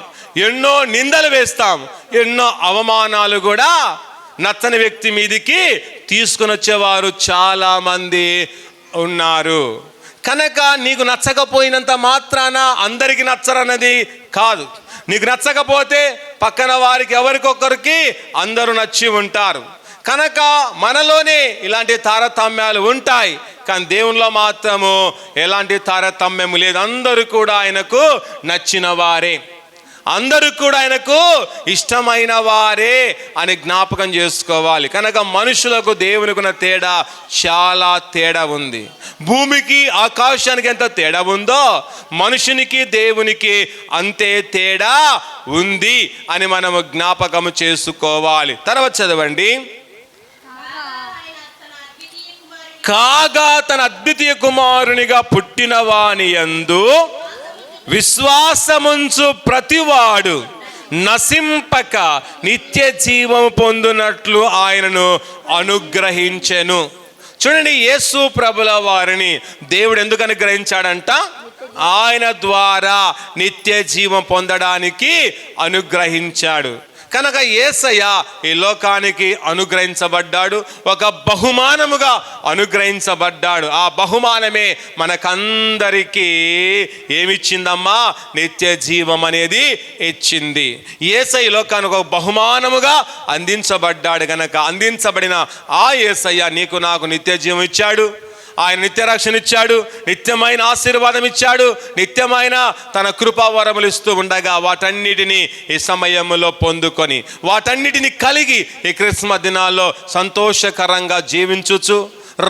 ఎన్నో నిందలు వేస్తాం, ఎన్నో అవమానాలు కూడా నచ్చని వ్యక్తి మీదికి తీసుకుని వచ్చేవారు చాలా మంది ఉన్నారు. కనుక నీకు నచ్చకపోయినంత మాత్రాన అందరికి నచ్చరన్నది కాదు. నీకు నచ్చకపోతే పక్కన వారికి ఎవరికొకరికి అందరూ నచ్చి ఉంటారు. కనుక మనలోనే ఇలాంటి తారతమ్యాలు ఉంటాయి, కానీ దేవునిలో మాత్రము ఎలాంటి తారతమ్యము లేదు. అందరూ కూడా ఆయనకు నచ్చిన వారే, అందరూ కూడా ఆయనకు ఇష్టమైన వారే అని జ్ఞాపకం చేసుకోవాలి. కనుక మనుషులకు దేవునికి ఉన్న తేడా చాలా తేడా ఉంది. భూమికి ఆకాశానికి ఎంత తేడా ఉందో మనుషునికి దేవునికి అంతే తేడా ఉంది అని మనము జ్ఞాపకము చేసుకోవాలి. తర్వాత చదవండి. కాగా తన అద్వితీయ కుమారునిగా పుట్టిన వాని యందు విశ్వాసముంచు ప్రతివాడు నశింపక నిత్య జీవము పొందునట్లు ఆయనను అనుగ్రహించెను. చూడండి, యేసు ప్రభుల వారిని దేవుడు ఎందుకు అనుగ్రహించాడంట? ఆయన ద్వారా నిత్య జీవం పొందడానికి అనుగ్రహించాడు. కనుక యేసయ్య ఈ లోకానికి అనుగ్రహించబడ్డాడు, ఒక బహుమానముగా అనుగ్రహించబడ్డాడు. ఆ బహుమానమే మనకందరికీ ఏమిచ్చిందమ్మా? నిత్య జీవం అనేది ఇచ్చింది. యేసయ్య ఈ లోకానికి ఒక బహుమానముగా అందించబడ్డాడు. కనుక అందించబడిన ఆ యేసయ్య నీకు నాకు నిత్య జీవం ఇచ్చాడు. ఆయన నిత్య రక్షణ ఇచ్చాడు, నిత్యమైన ఆశీర్వాదం ఇచ్చాడు, నిత్యమైన తన కృపావరములు ఇస్తూ ఉండగా వాటన్నిటినీ ఈ సమయంలో పొందుకొని వాటన్నిటిని కలిగి ఈ క్రిస్మస్ దినాల్లో సంతోషకరంగా జీవించుచు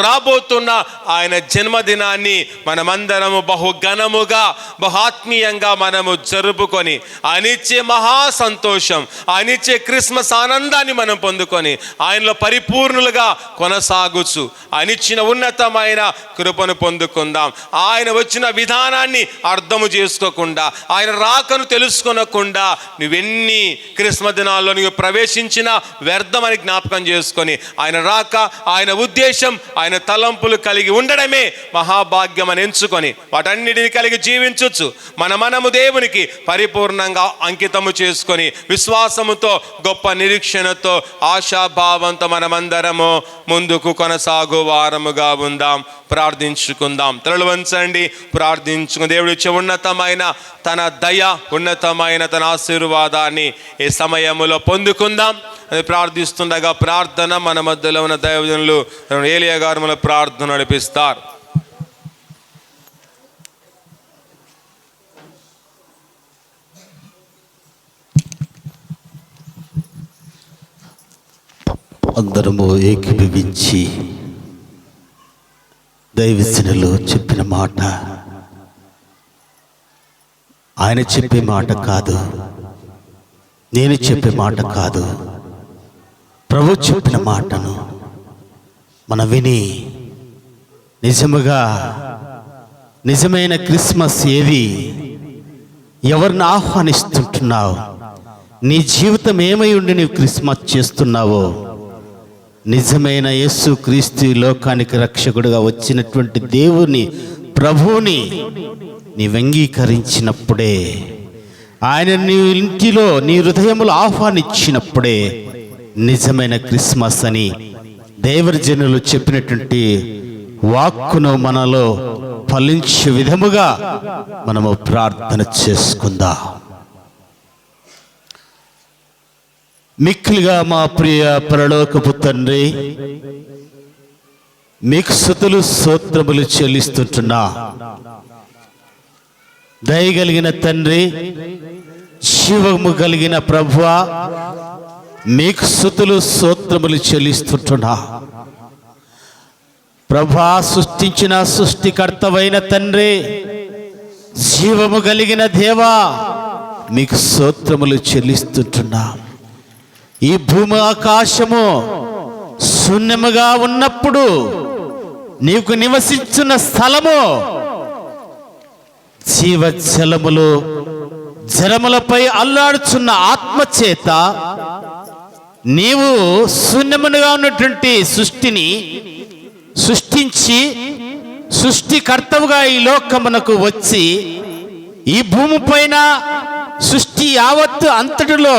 రాబోతున్న ఆయన జన్మదినాన్ని మనమందరము బహు ఘనముగా బహు ఆత్మీయంగా మనము జరుపుకొని ఆయనిచ్చే మహా సంతోషం, ఆయనిచ్చే క్రిస్మస్ ఆనందాన్ని మనం పొందుకొని ఆయనలో పరిపూర్ణులుగా కొనసాగుచు ఆయనిచ్చిన ఉన్నతమైన కృపను పొందుకుందాం. ఆయన వచ్చిన విధానాన్ని అర్థము చేసుకోకుండా, ఆయన రాకను తెలుసుకొనకుండా నువ్వెన్ని క్రిస్మస్ దినాల్లో నువ్వు ప్రవేశించినా వ్యర్థమని జ్ఞాపకం చేసుకొని ఆయన రాక, ఆయన ఉద్దేశం, ఆయన తలంపులు కలిగి ఉండడమే మహాభాగ్యం అని ఎంచుకొని వాటన్నిటిని కలిగి జీవించవచ్చు. మనము దేవునికి పరిపూర్ణంగా అంకితము చేసుకొని విశ్వాసముతో, గొప్ప నిరీక్షణతో, ఆశాభావంతో మనమందరము ముందుకు కొనసాగు వారముగా ఉందాం. ప్రార్థించుకుందాం. తలలు వంచండి, ప్రార్థించుకుందాం. దేవుడు ఇచ్చే ఉన్నతమైన తన దయ, ఉన్నతమైన తన ఆశీర్వాదాన్ని ఈ సమయములో పొందుకుందాం. అది ప్రార్థిస్తుండగా ప్రార్థన మన మధ్యలో ఉన్న దైవజనులు ఏలియా గారు మన ప్రార్థన నడిపిస్తారు. అందరము ఏకీభవించి దైవజనులు చెప్పిన మాట ఆయన చెప్పే మాట కాదు, నేను చెప్పే మాట కాదు, ప్రభు చెప్పిన మాటను మనం విని నిజమైన క్రిస్మస్ ఏది, ఎవరిని ఆహ్వానిస్తుంటున్నావు, నీ జీవితం ఏమై ఉండి నీవు క్రిస్మస్ చేస్తున్నావో, నిజమైన యేసు క్రీస్తు లోకానికి రక్షకుడుగా వచ్చినటువంటి దేవుని ప్రభువుని నీవు అంగీకరించినప్పుడే, ఆయన నీ ఇంటిలో నీ హృదయములో ఆహ్వానించినప్పుడే నిజమైన క్రిస్మస్ అని దైవజనులు చెప్పినటువంటి వాక్కును మనలో ఫలించే విధముగా మనము ప్రార్థన చేసుకుందాం. మిక్కిలిగా మా ప్రియ పరలోకపు తండ్రి, మీకు స్తుతులు స్తోత్రములు చెల్లిస్తుంటున్నా. దయగలిగిన తండ్రి, జీవము కలిగిన ప్రభువా, మీకు స్తుతులు స్తోత్రములు చెల్లిస్తుంటున్నా. ప్రభా, సృష్టించిన సృష్టికర్తవైన తండ్రి, జీవము కలిగిన దేవా, మీకు స్తోత్రములు చెల్లిస్తుంటున్నా. ఈ భూమి ఆకాశము శూన్యముగా ఉన్నప్పుడు నీకు నివసించున్న స్థలము జీవజలములు జలములపై అల్లాడుచున్న ఆత్మచేత నీవు శూన్యముగా ఉన్నటువంటి సృష్టిని సృష్టించి సృష్టికర్తవుగా ఈ లోకమునకు వచ్చి ఈ భూమి పైన సృష్టి యావత్తు అంతటిలో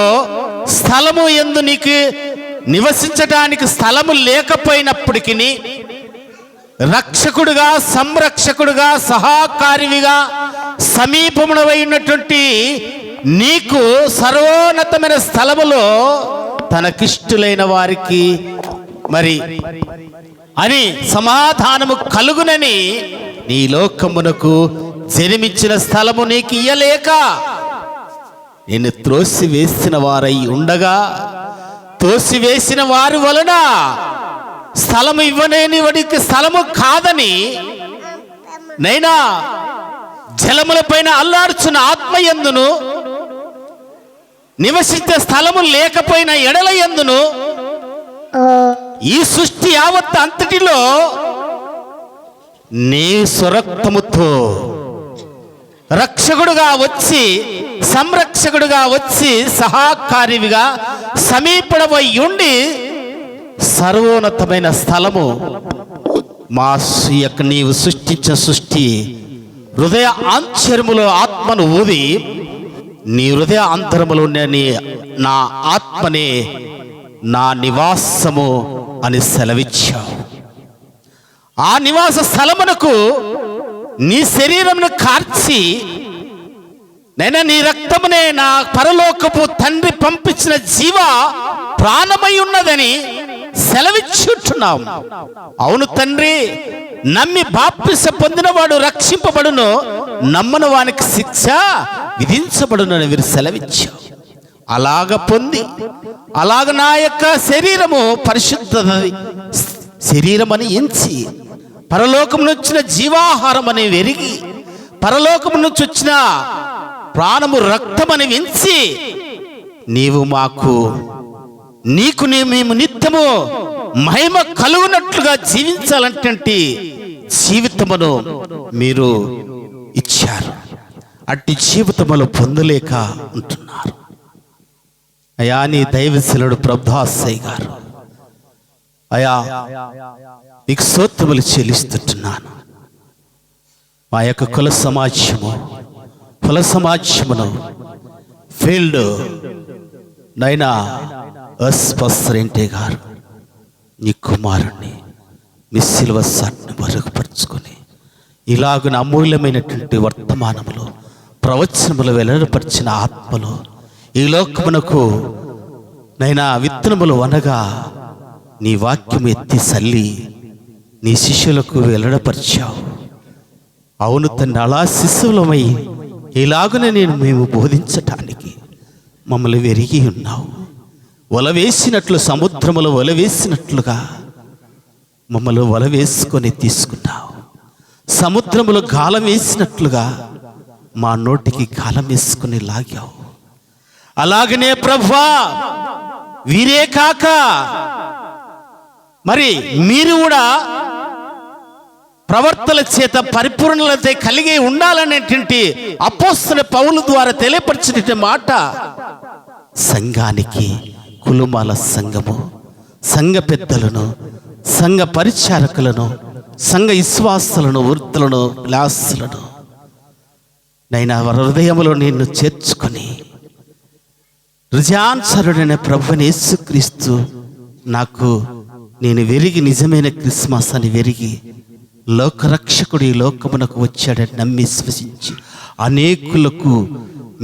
స్థలము యందు నీకు నివసించడానికి స్థలము లేకపోయినప్పటికీ రక్షకుడుగా, సంరక్షకుడుగా, సహకారివిగా సమీపమునవై ఉన్నటువంటి నీకు సర్వోన్నతమైన స్థలములో తనకిష్టులైన వారికి మరి అని సమాధానము కలుగునని నీ లోకమునకు జన్మించిన స్థలము నీకు ఇయ్యలేక నేను త్రోసివేసిన వారై ఉండగా, త్రోసివేసిన వారి వలన స్థలము ఇవ్వలేని వాడికి స్థలము కాదని నైనా జలముల పైన అల్లాడుచున్న ఆత్మయందును నివసించే స్థలము లేకపోయిన ఎడల యందును ఈ సృష్టి యావత్ అంతటిలో నీ స్వరక్తముతో రక్షకుడుగా వచ్చి, సంరక్షకుడుగా వచ్చి, సహాకారివిగా సమీపడవై ఉండి సర్వోన్నతమైన స్థలము మా యొక్క నీవు సృష్టించిన సృష్టి హృదయ ఆంతర్యములో ఆత్మను ఊది నీ హృదయ అంతరములో నా ఆత్మనే నా నివాసము అని సెలవిచ్చావు. ఆ నివాస స్థలమునకు నీ శరీరమును కార్చి నైనా నీ రక్తమునే నా పరలోకపు తండ్రి పంపించిన జీవ ప్రాణమై ఉన్నదని సెలవిచ్చుంటున్నావు. అవును తండ్రి, నమ్మి బాప్తిసం పొందినవాడు రక్షింపబడును, నమ్మని వానికి శిక్ష విధించబడునని వీరు సెలవిచ్చావు. అలాగ పొంది అలాగ నా యొక్క శరీరము పరిశుద్ధ శరీరం అని ఎంచి పరలోకం నుంచి వచ్చిన జీవాహారం అని వెరిగి పరలోకం నుంచి వచ్చిన ప్రాణము రక్తమని ఎంచి నీవు మాకు నీకు మేము నిత్యము మహిమ కలుగునట్లుగా జీవించాలంటే జీవితమును మీరు ఇచ్చారు. అట్టి జీవితములు పొందలేక ఉంటున్నారు. అయా నీ దైవశీలుడు ప్రభుదాసయ్య గారు, అయా నీకు స్తోత్రములు చెల్లిస్తుంటున్నాను. మా యొక్క కుల సమాజమును ఫీల్డ్ నైనా అస్పస్రెంటే గారు నీ కుమారుణ్ణి మీ సిలువ సాటును మరుగుపరుచుకొని ఇలాగున అమూల్యమైనటువంటి వర్తమానములు ప్రవచనములు వెల్లడిపరిచిన ఆత్మలు ఈ లోకమునకు నైనా విత్తనములు అనగా నీ వాక్యం ఎత్తి సల్లి నీ శిష్యులకు వెల్లడపరిచావు. అవును తండ్రి, అలా శిశువులమై ఇలాగున మేము బోధించటానికి మమ్మల్ని వెరిగి ఉన్నావు. వల వేసినట్లు సముద్రములో వల వేసినట్లుగా మమ్మల్ని వల వేసుకొని తీసుకున్నావు. సముద్రములో గాలం వేసినట్లుగా మా నోటికి గాలం వేసుకుని లాగావు. అలాగనే ప్రభువా, వీరే కాక మరి మీరు కూడా ప్రవర్తన చేత పరిపూర్ణత కలిగి ఉండాలనేటువంటి అపోస్తలుడైన పౌలు ద్వారా తెలియపరిచిన మాట సంఘానికి, కులుమాల సంఘము, సంఘ పెద్దలను, సంఘ పరిచారకులను, సంఘ విశ్వాసులను, వృద్ధులను, విలాసులను నైనా వారి హృదయములో నిన్ను చేర్చుకొని హృదయానుసరుడైన ప్రభువైన యేసుక్రీస్తు నాకు నేను వెరిగి నిజమైన క్రిస్మస్ అని వెరిగి లోకరక్షకుడు ఈ లోకమునకు వచ్చాడని నమ్మి విశ్వసించి అనేకులకు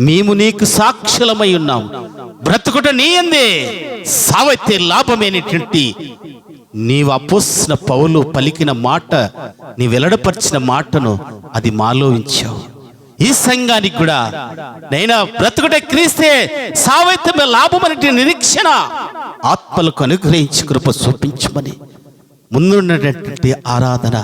మేము నీకు సాక్షులమై ఉన్నాం. బ్రతుకుట నీ అందే, సావైతే లాభమైనటువంటి నీవు అపోస్తలుడైన పౌలు పలికిన మాట, నీ వెల్లడపరిచిన మాటను అది మాలో ఉంచావు. ఈ సంఘానికి కూడా నైనా బ్రతుకుట క్రీస్తే, సావైతే లాభమనే నిరీక్షణ ఆత్మలకు అనుగ్రహించి కృప చూపించమని ముందున్నటువంటి ఆరాధన